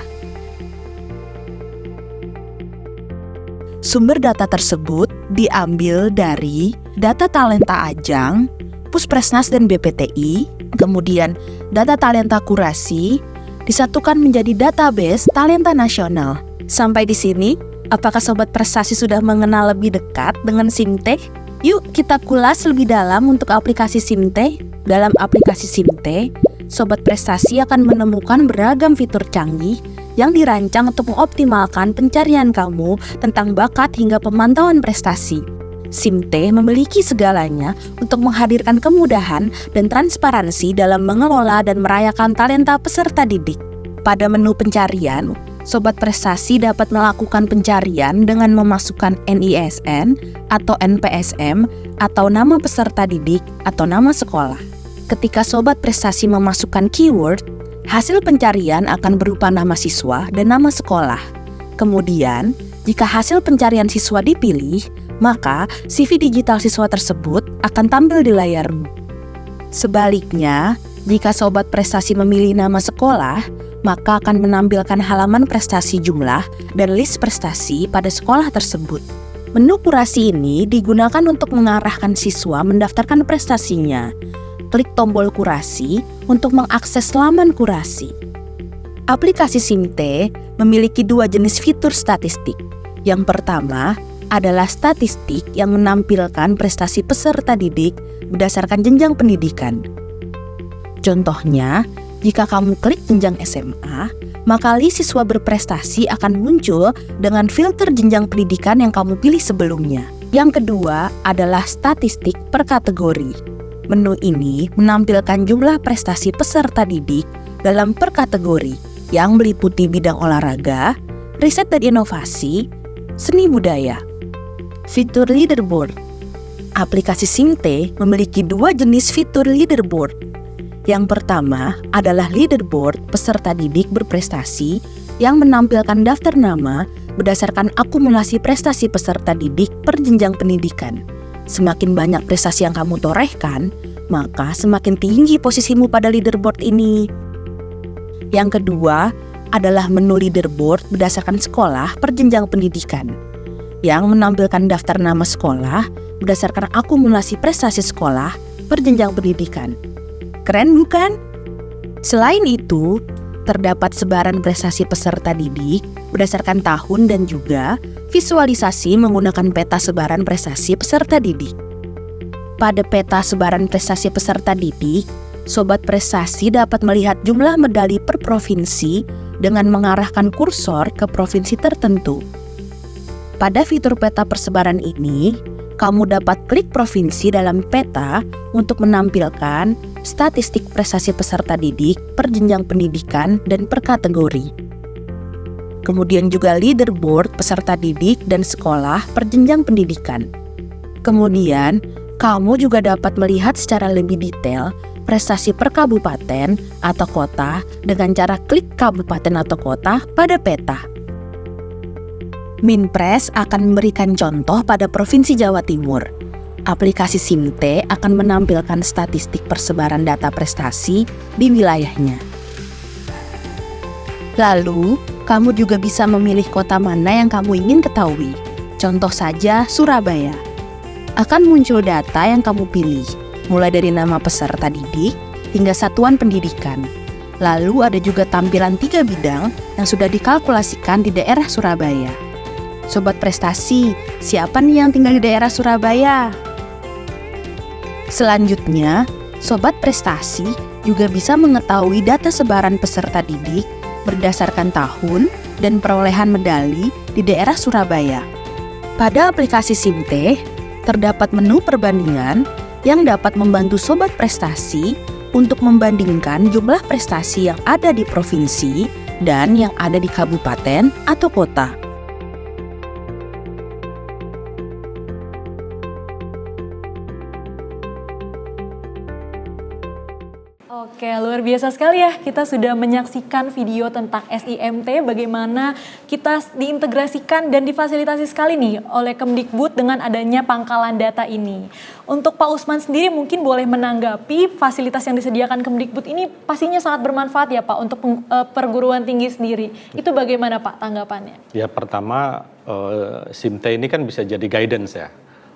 Sumber data tersebut diambil dari data talenta ajang, Puspresnas dan BPTI, kemudian data talenta kurasi, disatukan menjadi database talenta nasional. Sampai di sini, apakah Sobat Prestasi sudah mengenal lebih dekat dengan Simte? Yuk kita kulas lebih dalam untuk aplikasi Simte. Dalam aplikasi Simte, Sobat Prestasi akan menemukan beragam fitur canggih yang dirancang untuk mengoptimalkan pencarian kamu tentang bakat hingga pemantauan prestasi. Simte memiliki segalanya untuk menghadirkan kemudahan dan transparansi dalam mengelola dan merayakan talenta peserta didik. Pada menu pencarian, Sobat Prestasi dapat melakukan pencarian dengan memasukkan NISN atau NPSM atau nama peserta didik atau nama sekolah. Ketika Sobat Prestasi memasukkan keyword, hasil pencarian akan berupa nama siswa dan nama sekolah. Kemudian, jika hasil pencarian siswa dipilih, maka CV digital siswa tersebut akan tampil di layarmu. Sebaliknya, jika Sobat Prestasi memilih nama sekolah, maka akan menampilkan halaman prestasi jumlah dan list prestasi pada sekolah tersebut. Menu kurasi ini digunakan untuk mengarahkan siswa mendaftarkan prestasinya. Klik tombol kurasi untuk mengakses laman kurasi. Aplikasi Simte memiliki dua jenis fitur statistik. Yang pertama adalah statistik yang menampilkan prestasi peserta didik berdasarkan jenjang pendidikan. Contohnya, jika kamu klik jenjang SMA, maka list siswa berprestasi akan muncul dengan filter jenjang pendidikan yang kamu pilih sebelumnya. Yang kedua adalah statistik per kategori. Menu ini menampilkan jumlah prestasi peserta didik dalam per kategori yang meliputi bidang olahraga, riset dan inovasi, seni budaya. Fitur leaderboard. Aplikasi Simte memiliki dua jenis fitur leaderboard. Yang pertama adalah leaderboard peserta didik berprestasi yang menampilkan daftar nama berdasarkan akumulasi prestasi peserta didik per jenjang pendidikan. Semakin banyak prestasi yang kamu torehkan, maka semakin tinggi posisimu pada leaderboard ini. Yang kedua adalah menu leaderboard berdasarkan sekolah per jenjang pendidikan, yang menampilkan daftar nama sekolah berdasarkan akumulasi prestasi sekolah per jenjang pendidikan. Keren bukan? Selain itu, terdapat sebaran prestasi peserta didik berdasarkan tahun dan juga visualisasi menggunakan peta sebaran prestasi peserta didik. Pada peta sebaran prestasi peserta didik, Sobat Prestasi dapat melihat jumlah medali per provinsi dengan mengarahkan kursor ke provinsi tertentu. Pada fitur peta persebaran ini, kamu dapat klik provinsi dalam peta untuk menampilkan statistik prestasi peserta didik per jenjang pendidikan dan per kategori. Kemudian juga leaderboard peserta didik dan sekolah per jenjang pendidikan. Kemudian, kamu juga dapat melihat secara lebih detail prestasi per kabupaten atau kota dengan cara klik kabupaten atau kota pada peta. Minpres akan memberikan contoh pada Provinsi Jawa Timur. Aplikasi Simte akan menampilkan statistik persebaran data prestasi di wilayahnya. Lalu, kamu juga bisa memilih kota mana yang kamu ingin ketahui. Contoh saja Surabaya. Akan muncul data yang kamu pilih, mulai dari nama peserta didik hingga satuan pendidikan. Lalu ada juga tampilan 3 bidang yang sudah dikalkulasikan di daerah Surabaya. Sobat Prestasi, siapa nih yang tinggal di daerah Surabaya? Selanjutnya, Sobat Prestasi juga bisa mengetahui data sebaran peserta didik berdasarkan tahun dan perolehan medali di daerah Surabaya. Pada aplikasi Simte, terdapat menu perbandingan yang dapat membantu Sobat Prestasi untuk membandingkan jumlah prestasi yang ada di provinsi dan yang ada di kabupaten atau kota. Oke, luar biasa sekali ya. Kita sudah menyaksikan video tentang SIMT, bagaimana kita diintegrasikan dan difasilitasi sekali nih oleh Kemdikbud dengan adanya pangkalan data ini. Untuk Pak Usman sendiri mungkin boleh menanggapi fasilitas yang disediakan Kemdikbud ini pastinya sangat bermanfaat ya Pak untuk perguruan tinggi sendiri. Itu bagaimana Pak tanggapannya? Ya pertama SIMT ini kan bisa jadi guidance ya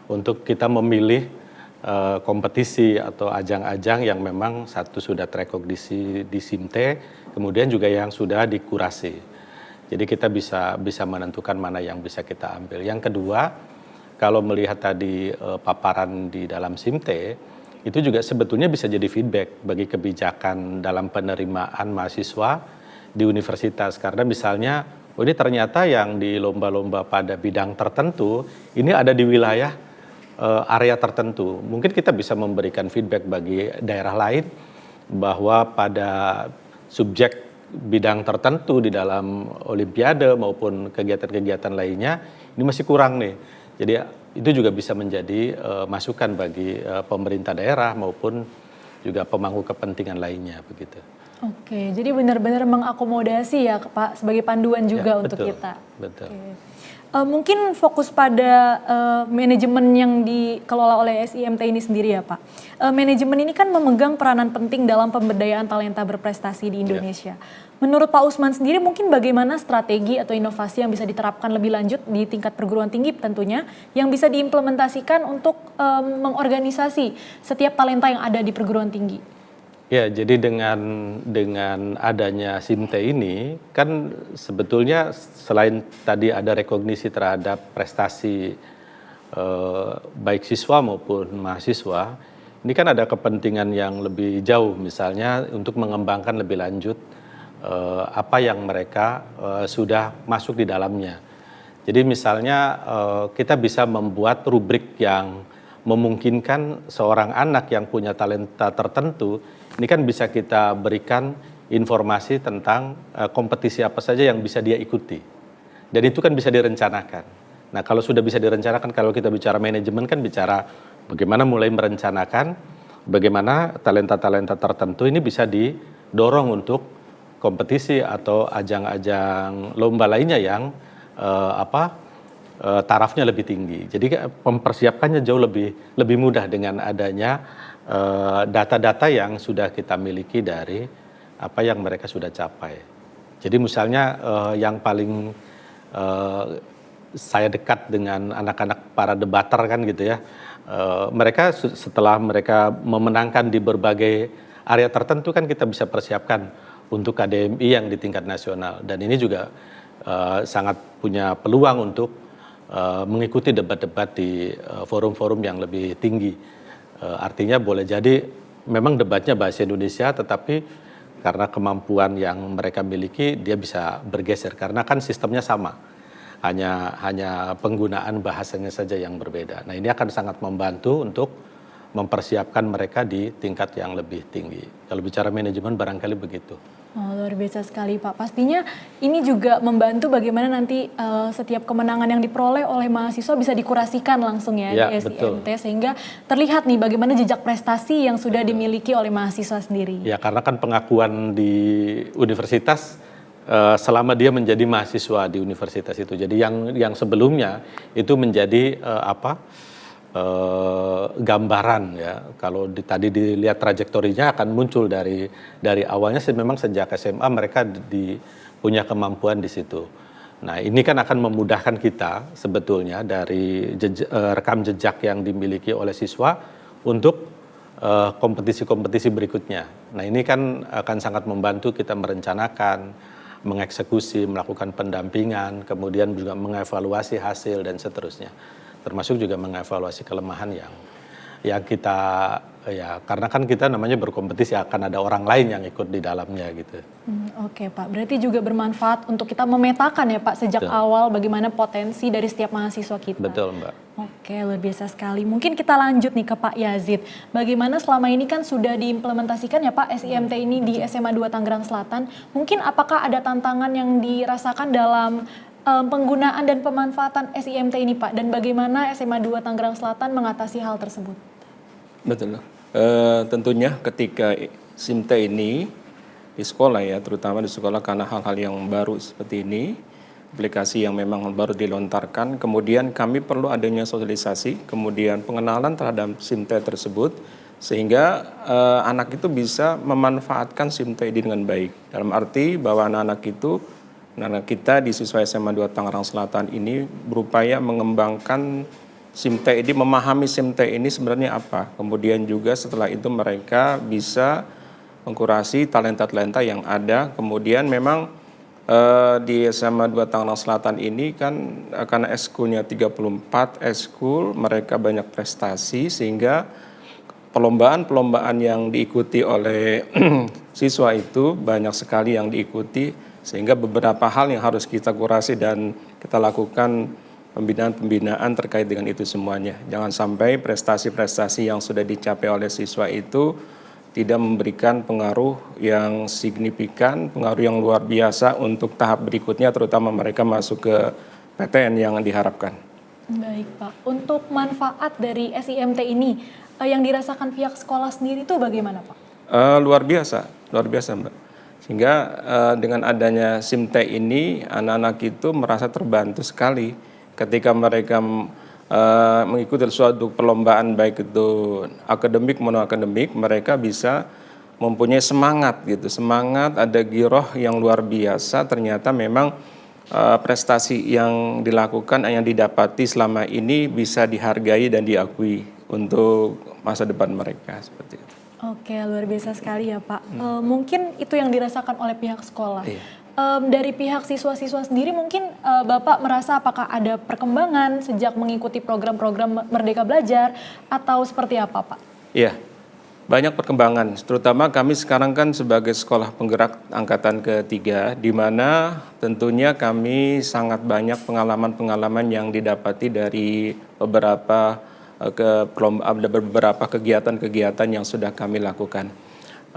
untuk kita memilih kompetisi atau ajang-ajang yang memang satu sudah terekognisi di SIMT, kemudian juga yang sudah dikurasi. Jadi kita bisa menentukan mana yang bisa kita ambil. Yang kedua, kalau melihat tadi paparan di dalam SIMT, itu juga sebetulnya bisa jadi feedback bagi kebijakan dalam penerimaan mahasiswa di universitas. Karena misalnya, oh ini ternyata yang di lomba-lomba pada bidang tertentu, ini ada di wilayah area tertentu. Mungkin kita bisa memberikan feedback bagi daerah lain bahwa pada subjek bidang tertentu di dalam olimpiade maupun kegiatan-kegiatan lainnya ini masih kurang nih. Jadi itu juga bisa menjadi masukan bagi pemerintah daerah maupun juga pemangku kepentingan lainnya begitu. Oke, jadi benar-benar mengakomodasi ya Pak sebagai panduan juga ya, untuk betul, kita. Betul. Oke. Mungkin fokus pada manajemen yang dikelola oleh SIMT ini sendiri ya Pak. Manajemen ini kan memegang peranan penting dalam pemberdayaan talenta berprestasi di Indonesia. Menurut Pak Usman sendiri mungkin bagaimana strategi atau inovasi yang bisa diterapkan lebih lanjut di tingkat perguruan tinggi tentunya yang bisa diimplementasikan untuk mengorganisasi setiap talenta yang ada di perguruan tinggi? Ya, jadi dengan adanya SIMT ini kan sebetulnya selain tadi ada rekognisi terhadap prestasi baik siswa maupun mahasiswa, ini kan ada kepentingan yang lebih jauh misalnya untuk mengembangkan lebih lanjut apa yang mereka sudah masuk di dalamnya. Jadi misalnya kita bisa membuat rubrik yang memungkinkan seorang anak yang punya talenta tertentu, ini kan bisa kita berikan informasi tentang kompetisi apa saja yang bisa dia ikuti. Dan itu kan bisa direncanakan. Nah kalau sudah bisa direncanakan, kalau kita bicara manajemen kan bicara bagaimana mulai merencanakan, bagaimana talenta-talenta tertentu ini bisa didorong untuk kompetisi atau ajang-ajang lomba lainnya yang tarafnya lebih tinggi. Jadi mempersiapkannya jauh lebih mudah dengan adanya data-data yang sudah kita miliki dari apa yang mereka sudah capai. Jadi misalnya yang paling saya dekat dengan anak-anak para debater kan gitu ya, mereka setelah mereka memenangkan di berbagai area tertentu kan kita bisa persiapkan untuk KDMI yang di tingkat nasional, dan ini juga sangat punya peluang untuk mengikuti debat-debat di forum-forum yang lebih tinggi. Artinya boleh jadi memang debatnya bahasa Indonesia, tetapi karena kemampuan yang mereka miliki dia bisa bergeser karena kan sistemnya sama, hanya penggunaan bahasanya saja yang berbeda. Nah ini akan sangat membantu untuk mempersiapkan mereka di tingkat yang lebih tinggi. Kalau bicara manajemen barangkali begitu. Oh, luar biasa sekali Pak. Pastinya ini juga membantu bagaimana nanti setiap kemenangan yang diperoleh oleh mahasiswa bisa dikurasikan langsung ya di SIMT, sehingga terlihat nih bagaimana jejak prestasi yang sudah dimiliki oleh mahasiswa sendiri. Ya, karena kan pengakuan di universitas selama dia menjadi mahasiswa di universitas itu. Jadi yang sebelumnya itu menjadi gambaran ya. Kalau tadi dilihat trajektorinya akan muncul dari awalnya memang sejak SMA mereka punya kemampuan di situ. Nah ini kan akan memudahkan kita sebetulnya dari rekam jejak yang dimiliki oleh siswa untuk kompetisi-kompetisi berikutnya. Nah ini kan akan sangat membantu kita merencanakan, mengeksekusi, melakukan pendampingan, kemudian juga mengevaluasi hasil dan seterusnya. Termasuk juga mengevaluasi kelemahan yang kita karena kan kita namanya berkompetisi akan ada orang lain yang ikut di dalamnya gitu. Oke Pak, berarti juga bermanfaat untuk kita memetakan ya Pak sejak awal bagaimana potensi dari setiap mahasiswa kita. Betul Mbak. Oke, luar biasa sekali. Mungkin kita lanjut nih ke Pak Yazid. Bagaimana selama ini kan sudah diimplementasikan ya Pak SIMT ini di SMA 2 Tangerang Selatan. Mungkin apakah ada tantangan yang dirasakan dalam penggunaan dan pemanfaatan SIMT ini Pak, dan bagaimana SMA 2 Tangerang Selatan mengatasi hal tersebut? Betul. Tentunya ketika SIMTE ini di sekolah ya, terutama di sekolah karena hal-hal yang baru seperti ini, aplikasi yang memang baru dilontarkan, kemudian kami perlu adanya sosialisasi, kemudian pengenalan terhadap SIMTE tersebut, sehingga anak itu bisa memanfaatkan SIMTE ini dengan baik. Dalam arti bahwa anak-anak kita di siswa SMA 2 Tangerang Selatan ini berupaya mengembangkan SIMTE ini, memahami SIMTE ini sebenarnya apa. Kemudian juga setelah itu mereka bisa mengkurasi talenta-talenta yang ada. Kemudian memang di SMA 2 Tangerang Selatan ini kan karena eskulnya 34 eskul, mereka banyak prestasi sehingga perlombaan-perlombaan yang diikuti oleh siswa itu banyak sekali yang diikuti, sehingga beberapa hal yang harus kita kurasi dan kita lakukan pembinaan-pembinaan terkait dengan itu semuanya. Jangan sampai prestasi-prestasi yang sudah dicapai oleh siswa itu tidak memberikan pengaruh yang signifikan, pengaruh yang luar biasa untuk tahap berikutnya, terutama mereka masuk ke PTN yang diharapkan. Baik Pak, untuk manfaat dari SIMT ini yang dirasakan pihak sekolah sendiri itu bagaimana Pak? Luar biasa Mbak. Sehingga dengan adanya SIMTE ini anak-anak itu merasa terbantu sekali ketika mereka mengikuti suatu perlombaan baik itu akademik maupun akademik, mereka bisa mempunyai semangat gitu, semangat, ada giroh yang luar biasa. Ternyata memang prestasi yang dilakukan, yang didapati selama ini bisa dihargai dan diakui untuk masa depan mereka seperti itu. Oke, luar biasa sekali ya Pak. Mungkin itu yang dirasakan oleh pihak sekolah. Iya. Dari pihak siswa-siswa sendiri mungkin Bapak merasa apakah ada perkembangan sejak mengikuti program-program Merdeka Belajar atau seperti apa Pak? Iya, banyak perkembangan, terutama kami sekarang kan sebagai sekolah penggerak angkatan ketiga, di mana tentunya kami sangat banyak pengalaman-pengalaman yang didapati dari beberapa kegiatan-kegiatan yang sudah kami lakukan.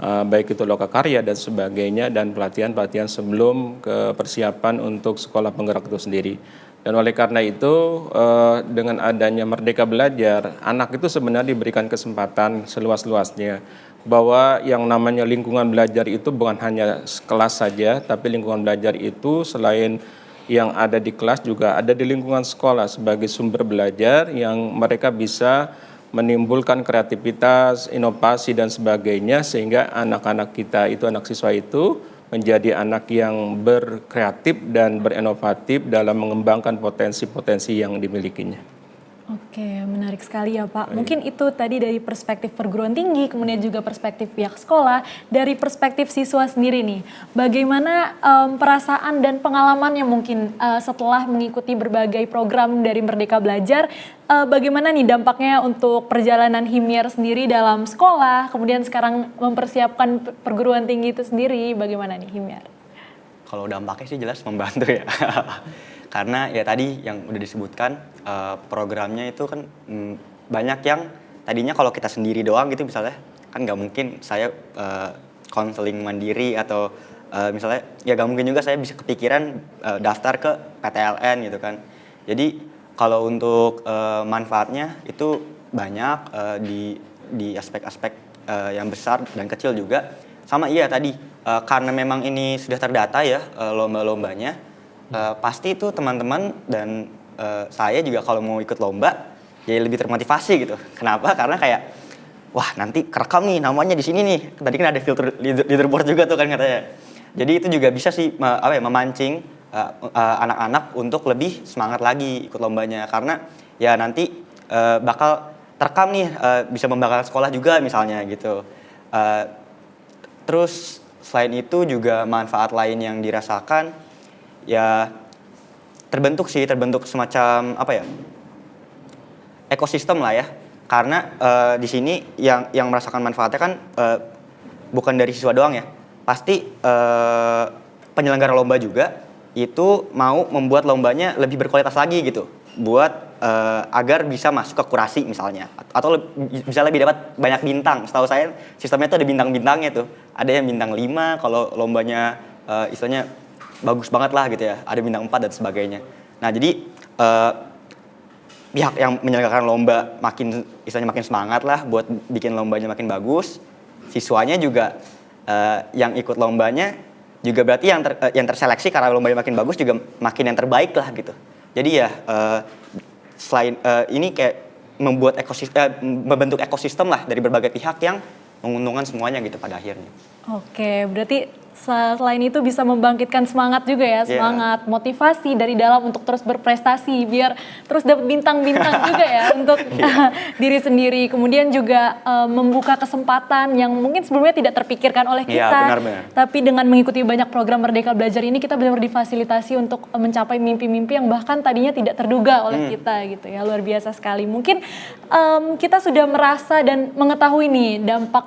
Baik itu lokakarya dan sebagainya, dan pelatihan-pelatihan sebelum ke persiapan untuk sekolah penggerak itu sendiri. Dan oleh karena itu dengan adanya Merdeka Belajar, anak itu sebenarnya diberikan kesempatan seluas-luasnya bahwa yang namanya lingkungan belajar itu bukan hanya kelas saja, tapi lingkungan belajar itu selain yang ada di kelas juga ada di lingkungan sekolah sebagai sumber belajar yang mereka bisa menimbulkan kreativitas, inovasi dan sebagainya, sehingga anak-anak kita itu, anak siswa itu menjadi anak yang berkreatif dan berinovatif dalam mengembangkan potensi-potensi yang dimilikinya. Oke, menarik sekali ya Pak. Mungkin itu tadi dari perspektif perguruan tinggi, kemudian juga perspektif pihak sekolah. Dari perspektif siswa sendiri nih, bagaimana perasaan dan pengalamannya mungkin setelah mengikuti berbagai program dari Merdeka Belajar, bagaimana nih dampaknya untuk perjalanan Himyar sendiri dalam sekolah, kemudian sekarang mempersiapkan perguruan tinggi itu sendiri, bagaimana nih Himyar? Kalau dampaknya sih jelas membantu ya. Karena ya tadi yang udah disebutkan, programnya itu kan banyak yang tadinya kalau kita sendiri doang gitu misalnya, kan nggak mungkin saya konseling mandiri atau misalnya ya nggak mungkin juga saya bisa kepikiran daftar ke PTLN gitu kan. Jadi kalau untuk manfaatnya itu banyak di aspek-aspek yang besar dan kecil juga. Sama iya tadi, karena memang ini sudah terdata ya lomba-lombanya, pasti itu teman-teman dan saya juga kalau mau ikut lomba jadi lebih termotivasi gitu. Kenapa? Karena kayak wah nanti kerekam nih namanya di sini nih. Tadi kan ada filter leaderboard juga tuh kan katanya. Jadi itu juga bisa sih memancing anak-anak untuk lebih semangat lagi ikut lombanya, karena ya nanti bakal terekam nih, bisa membanggakan sekolah juga misalnya gitu. Terus selain itu juga manfaat lain yang dirasakan ya terbentuk semacam apa ya, ekosistem lah ya, karena di sini yang merasakan manfaatnya kan bukan dari siswa doang ya, pasti penyelenggara lomba juga itu mau membuat lombanya lebih berkualitas lagi gitu, buat agar bisa masuk ke kurasi misalnya, atau bisa lebih dapat banyak bintang. Setahu saya sistemnya tuh ada bintang-bintangnya tuh, ada yang bintang 5 kalau lombanya istilahnya bagus banget lah gitu ya, ada bintang 4 dan sebagainya. Nah jadi pihak yang menyelenggarakan lomba makin semangat lah buat bikin lombanya makin bagus, siswanya juga yang ikut lombanya juga berarti yang terseleksi karena lombanya makin bagus juga makin yang terbaik lah gitu. Jadi ya selain ini kayak membentuk ekosistem lah dari berbagai pihak yang menguntungkan semuanya gitu pada akhirnya. Oke, berarti selain itu bisa membangkitkan semangat juga ya, semangat, motivasi dari dalam untuk terus berprestasi, biar terus dapat bintang-bintang juga ya untuk diri sendiri. Kemudian juga membuka kesempatan yang mungkin sebelumnya tidak terpikirkan oleh kita. Benar-benar. Tapi dengan mengikuti banyak program Merdeka Belajar ini, kita benar-benar difasilitasi untuk mencapai mimpi-mimpi yang bahkan tadinya tidak terduga oleh kita gitu ya. Luar biasa sekali. Mungkin kita sudah merasa dan mengetahui nih dampak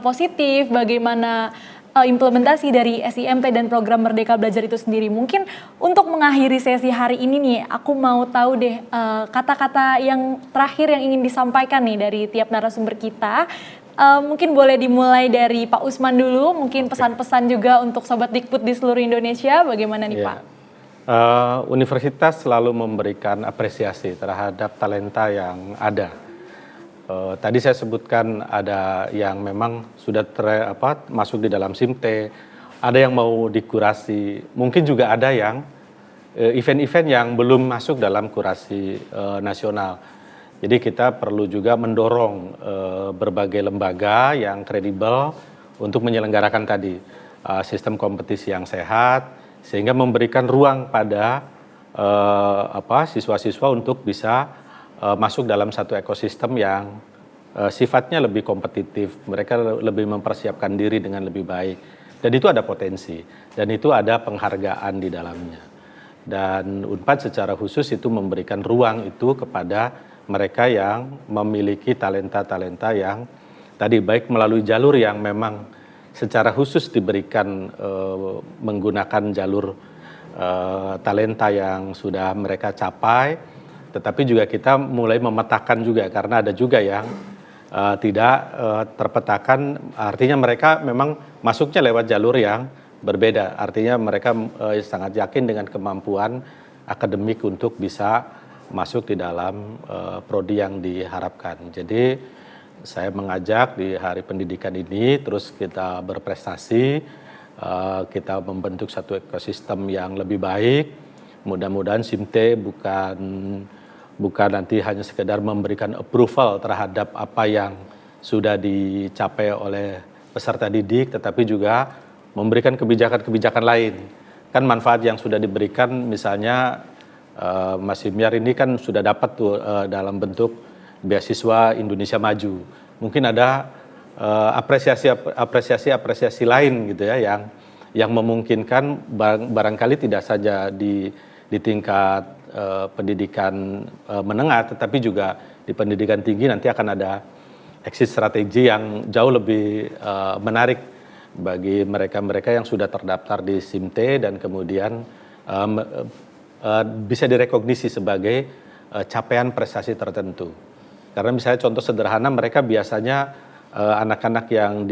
positif, bagaimana implementasi dari SIMT dan program Merdeka Belajar itu sendiri. Mungkin untuk mengakhiri sesi hari ini nih, aku mau tahu deh kata-kata yang terakhir yang ingin disampaikan nih dari tiap narasumber kita. Mungkin boleh dimulai dari Pak Usman dulu, mungkin pesan-pesan juga untuk Sobat Dikbud di seluruh Indonesia, bagaimana nih Pak? Universitas selalu memberikan apresiasi terhadap talenta yang ada. Tadi saya sebutkan ada yang memang sudah masuk di dalam SIMT, ada yang mau dikurasi, mungkin juga ada yang event-event yang belum masuk dalam kurasi nasional. Jadi kita perlu juga mendorong berbagai lembaga yang kredibel untuk menyelenggarakan tadi sistem kompetisi yang sehat, sehingga memberikan ruang pada siswa-siswa untuk bisa masuk dalam satu ekosistem yang sifatnya lebih kompetitif, mereka lebih mempersiapkan diri dengan lebih baik, dan itu ada potensi, dan itu ada penghargaan di dalamnya. Dan UNPAD secara khusus itu memberikan ruang itu kepada mereka yang memiliki talenta-talenta yang tadi baik melalui jalur yang memang secara khusus diberikan menggunakan jalur talenta yang sudah mereka capai. Tetapi juga kita mulai memetakan juga karena ada juga yang tidak terpetakan, artinya mereka memang masuknya lewat jalur yang berbeda. Artinya mereka sangat yakin dengan kemampuan akademik untuk bisa masuk di dalam prodi yang diharapkan. Jadi saya mengajak di Hari Pendidikan ini terus kita berprestasi, kita membentuk satu ekosistem yang lebih baik. Mudah-mudahan SIMT bukan nanti hanya sekedar memberikan approval terhadap apa yang sudah dicapai oleh peserta didik, tetapi juga memberikan kebijakan-kebijakan lain. Kan manfaat yang sudah diberikan, misalnya Mas Himyar ini kan sudah dapat tuh dalam bentuk beasiswa Indonesia Maju. Mungkin ada apresiasi lain gitu ya yang memungkinkan barangkali tidak saja di tingkat pendidikan menengah, tetapi juga di pendidikan tinggi nanti akan ada exit strategi yang jauh lebih menarik bagi mereka-mereka yang sudah terdaftar di SIMT dan kemudian bisa direkognisi sebagai capaian prestasi tertentu. Karena misalnya contoh sederhana, mereka biasanya anak-anak yang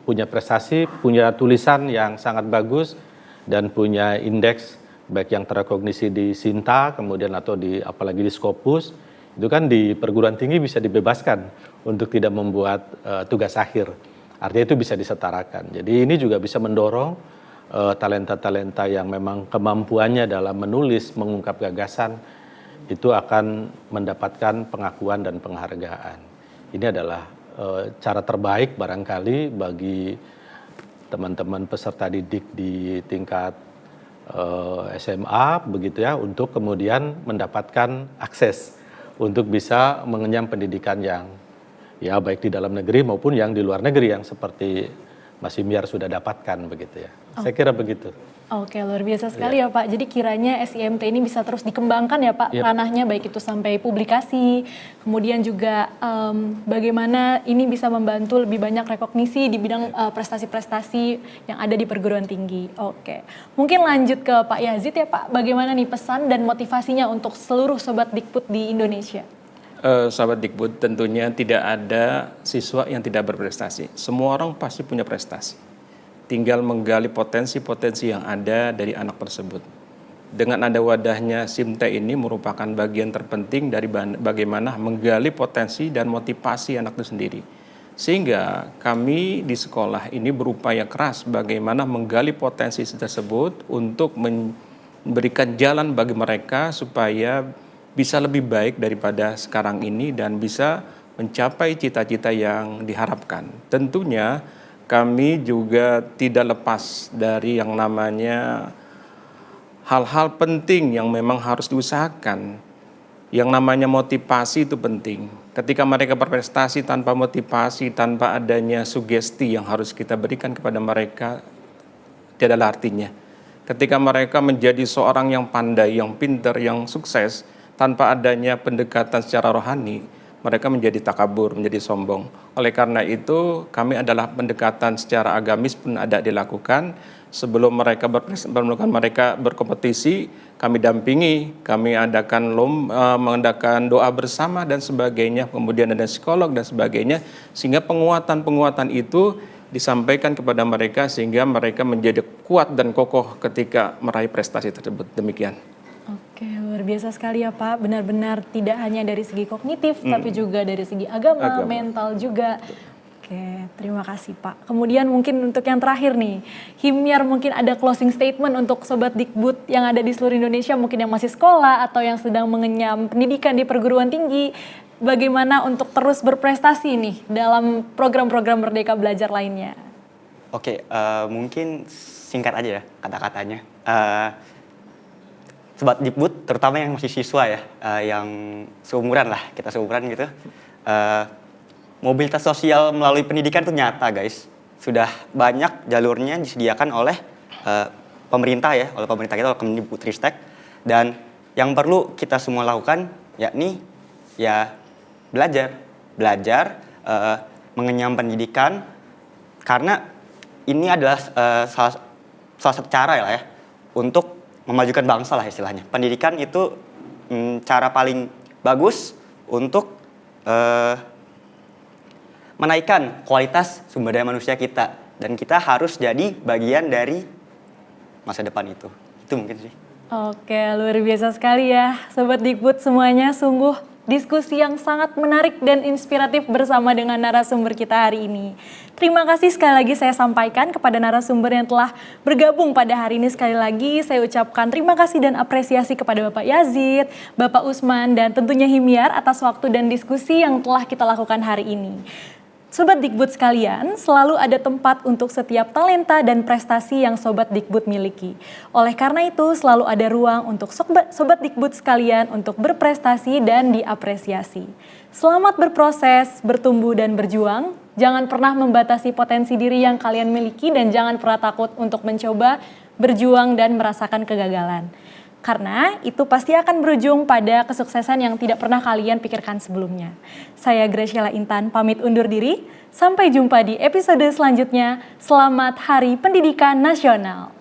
punya prestasi, punya tulisan yang sangat bagus dan punya indeks baik yang terrekognisi di Sinta, kemudian atau apalagi di Scopus, itu kan di perguruan tinggi bisa dibebaskan untuk tidak membuat tugas akhir. Artinya itu bisa disetarakan. Jadi ini juga bisa mendorong talenta-talenta yang memang kemampuannya dalam menulis, mengungkap gagasan, itu akan mendapatkan pengakuan dan penghargaan. Ini adalah cara terbaik barangkali bagi teman-teman peserta didik di tingkat SMA begitu ya, untuk kemudian mendapatkan akses untuk bisa mengenyam pendidikan yang ya baik di dalam negeri maupun yang di luar negeri yang seperti Mas Himyar sudah dapatkan begitu ya. Saya kira begitu. Oke, luar biasa sekali ya Pak. Jadi kiranya SIMT ini bisa terus dikembangkan ya Pak, ranahnya baik itu sampai publikasi, kemudian juga bagaimana ini bisa membantu lebih banyak rekognisi di bidang prestasi-prestasi yang ada di perguruan tinggi. Oke, mungkin lanjut ke Pak Yazid ya Pak, bagaimana nih pesan dan motivasinya untuk seluruh Sobat Dikbud di Indonesia? Sobat Dikbud, tentunya tidak ada siswa yang tidak berprestasi. Semua orang pasti punya prestasi. Tinggal menggali potensi-potensi yang ada dari anak tersebut. Dengan ada wadahnya SIMT ini merupakan bagian terpenting dari bagaimana menggali potensi dan motivasi anak itu sendiri. Sehingga kami di sekolah ini berupaya keras bagaimana menggali potensi tersebut untuk memberikan jalan bagi mereka supaya bisa lebih baik daripada sekarang ini dan bisa mencapai cita-cita yang diharapkan. Tentunya kami juga tidak lepas dari yang namanya hal-hal penting yang memang harus diusahakan. Yang namanya motivasi itu penting. Ketika mereka berprestasi tanpa motivasi, tanpa adanya sugesti yang harus kita berikan kepada mereka, tidak ada artinya. Ketika mereka menjadi seorang yang pandai, yang pintar, yang sukses, tanpa adanya pendekatan secara rohani, mereka menjadi takabur, menjadi sombong. Oleh karena itu, kami adalah pendekatan secara agamis pun ada dilakukan. Sebelum mereka berkompetisi, kami dampingi, kami mengadakan doa bersama dan sebagainya, kemudian ada psikolog dan sebagainya, sehingga penguatan itu disampaikan kepada mereka sehingga mereka menjadi kuat dan kokoh ketika meraih prestasi tersebut. Demikian. Oke, luar biasa sekali ya Pak. Benar-benar tidak hanya dari segi kognitif, tapi juga dari segi agama, mental juga. Oke, terima kasih Pak. Kemudian mungkin untuk yang terakhir nih, Himyar mungkin ada closing statement untuk Sobat Dikbud yang ada di seluruh Indonesia, mungkin yang masih sekolah atau yang sedang mengenyam pendidikan di perguruan tinggi. Bagaimana untuk terus berprestasi nih dalam program-program Merdeka Belajar lainnya? Oke, mungkin singkat aja ya kata-katanya. Sobat Dikbud, terutama yang masih siswa ya, yang seumuran lah, kita seumuran gitu. Mobilitas sosial melalui pendidikan itu nyata guys. Sudah banyak jalurnya disediakan oleh pemerintah ya, oleh pemerintah kita, oleh Kemdikbudristek. Dan yang perlu kita semua lakukan yakni ya belajar, mengenyam pendidikan. Karena ini adalah salah satu cara ya untuk memajukan bangsa lah istilahnya. Pendidikan itu cara paling bagus untuk menaikkan kualitas sumber daya manusia kita. Dan kita harus jadi bagian dari masa depan itu. Itu mungkin sih. Oke, luar biasa sekali ya Sobat Dikbud semuanya. Sungguh diskusi yang sangat menarik dan inspiratif bersama dengan narasumber kita hari ini. Terima kasih sekali lagi saya sampaikan kepada narasumber yang telah bergabung pada hari ini. Sekali lagi saya ucapkan terima kasih dan apresiasi kepada Bapak Yazid, Bapak Usman, dan tentunya Himyar atas waktu dan diskusi yang telah kita lakukan hari ini. Sobat Dikbud sekalian, selalu ada tempat untuk setiap talenta dan prestasi yang Sobat Dikbud miliki. Oleh karena itu, selalu ada ruang untuk Sobat Dikbud sekalian untuk berprestasi dan diapresiasi. Selamat berproses, bertumbuh dan berjuang. Jangan pernah membatasi potensi diri yang kalian miliki dan jangan pernah takut untuk mencoba, berjuang dan merasakan kegagalan. Karena itu pasti akan berujung pada kesuksesan yang tidak pernah kalian pikirkan sebelumnya. Saya Graciela Intan pamit undur diri. Sampai jumpa di episode selanjutnya. Selamat Hari Pendidikan Nasional.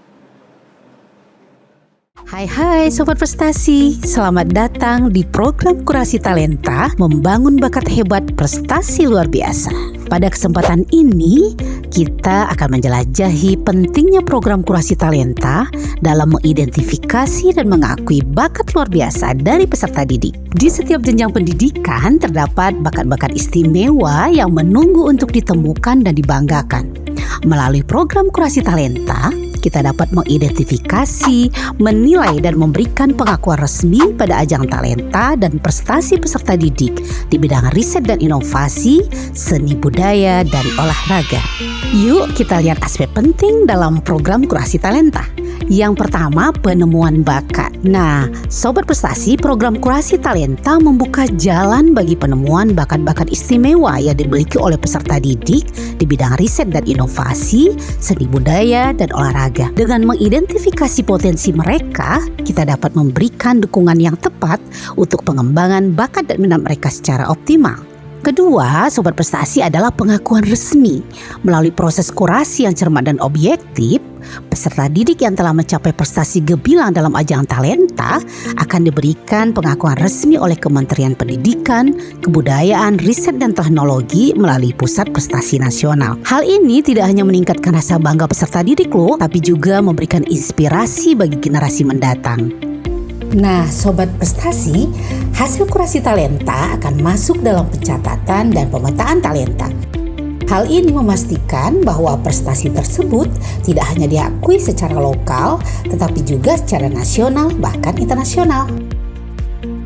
Hai Sobat Prestasi, selamat datang di program Kurasi Talenta membangun bakat hebat prestasi luar biasa. Pada kesempatan ini, kita akan menjelajahi pentingnya program Kurasi Talenta dalam mengidentifikasi dan mengakui bakat luar biasa dari peserta didik. Di setiap jenjang pendidikan terdapat bakat-bakat istimewa yang menunggu untuk ditemukan dan dibanggakan. Melalui program Kurasi Talenta, kita dapat mengidentifikasi, menilai, dan memberikan pengakuan resmi pada ajang talenta dan prestasi peserta didik di bidang riset dan inovasi, seni budaya, dan olahraga. Yuk kita lihat aspek penting dalam program Kurasi Talenta. Yang pertama, penemuan bakat. Nah, Sobat Prestasi, program Kurasi Talenta membuka jalan bagi penemuan bakat-bakat istimewa yang dimiliki oleh peserta didik di bidang riset dan inovasi, seni budaya, dan olahraga. Dengan mengidentifikasi potensi mereka, kita dapat memberikan dukungan yang tepat untuk pengembangan bakat dan minat mereka secara optimal. Kedua, Sobat Prestasi adalah pengakuan resmi. Melalui proses kurasi yang cermat dan objektif, peserta didik yang telah mencapai prestasi gemilang dalam ajang talenta akan diberikan pengakuan resmi oleh Kementerian Pendidikan, Kebudayaan, Riset dan Teknologi melalui Pusat Prestasi Nasional. Hal ini tidak hanya meningkatkan rasa bangga peserta didik loh, tapi juga memberikan inspirasi bagi generasi mendatang. Nah, Sobat Prestasi, hasil kurasi talenta akan masuk dalam pencatatan dan pemetaan talenta. Hal ini memastikan bahwa prestasi tersebut tidak hanya diakui secara lokal, tetapi juga secara nasional bahkan internasional.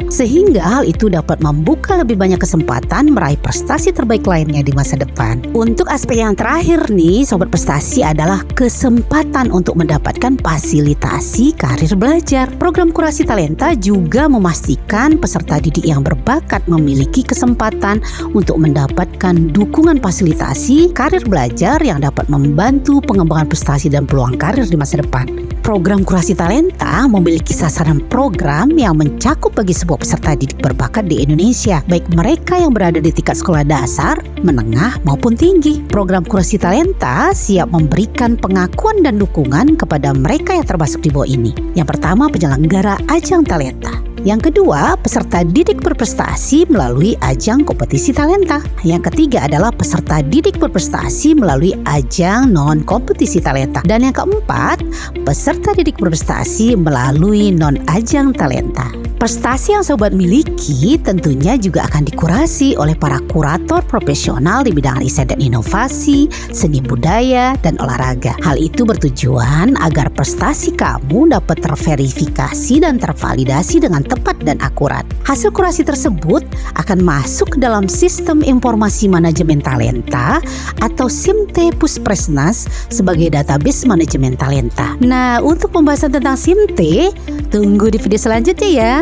Sehingga hal itu dapat membuka lebih banyak kesempatan meraih prestasi terbaik lainnya di masa depan. Untuk aspek yang terakhir nih, Sobat Prestasi, adalah kesempatan untuk mendapatkan fasilitasi karir belajar. Program Kurasi Talenta juga memastikan peserta didik yang berbakat memiliki kesempatan untuk mendapatkan dukungan fasilitasi karir belajar yang dapat membantu pengembangan prestasi dan peluang karir di masa depan. Program Kurasi Talenta memiliki sasaran program yang mencakup bagi sebuah peserta didik berbakat di Indonesia, baik mereka yang berada di tingkat sekolah dasar, menengah maupun tinggi. Program Kurasi Talenta siap memberikan pengakuan dan dukungan kepada mereka yang termasuk di bawah ini. Yang pertama, penyelenggara ajang talenta. Yang kedua, peserta didik berprestasi melalui ajang kompetisi talenta. Yang ketiga adalah peserta didik berprestasi melalui ajang non-kompetisi talenta. Dan yang keempat, peserta didik berprestasi melalui non-ajang talenta. Prestasi yang sobat miliki tentunya juga akan dikurasi oleh para kurator profesional di bidang riset dan inovasi, seni budaya, dan olahraga. Hal itu bertujuan agar prestasi kamu dapat terverifikasi dan tervalidasi dengan tepat dan akurat. Hasil kurasi tersebut akan masuk ke dalam sistem informasi manajemen talenta atau SIMTE Puspresnas sebagai database manajemen talenta. Nah, untuk pembahasan tentang SIMTE, tunggu di video selanjutnya ya.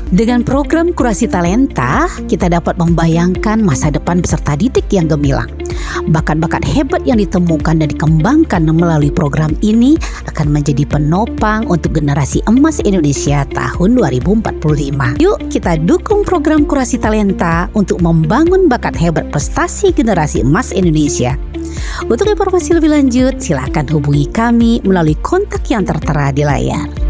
Dengan program Kurasi Talenta, kita dapat membayangkan masa depan peserta didik yang gemilang. Bakat-bakat hebat yang ditemukan dan dikembangkan melalui program ini akan menjadi penopang untuk generasi emas Indonesia tahun 2045. Yuk kita dukung program Kurasi Talenta untuk membangun bakat hebat prestasi generasi emas Indonesia. Untuk informasi lebih lanjut, silakan hubungi kami melalui kontak yang tertera di layar.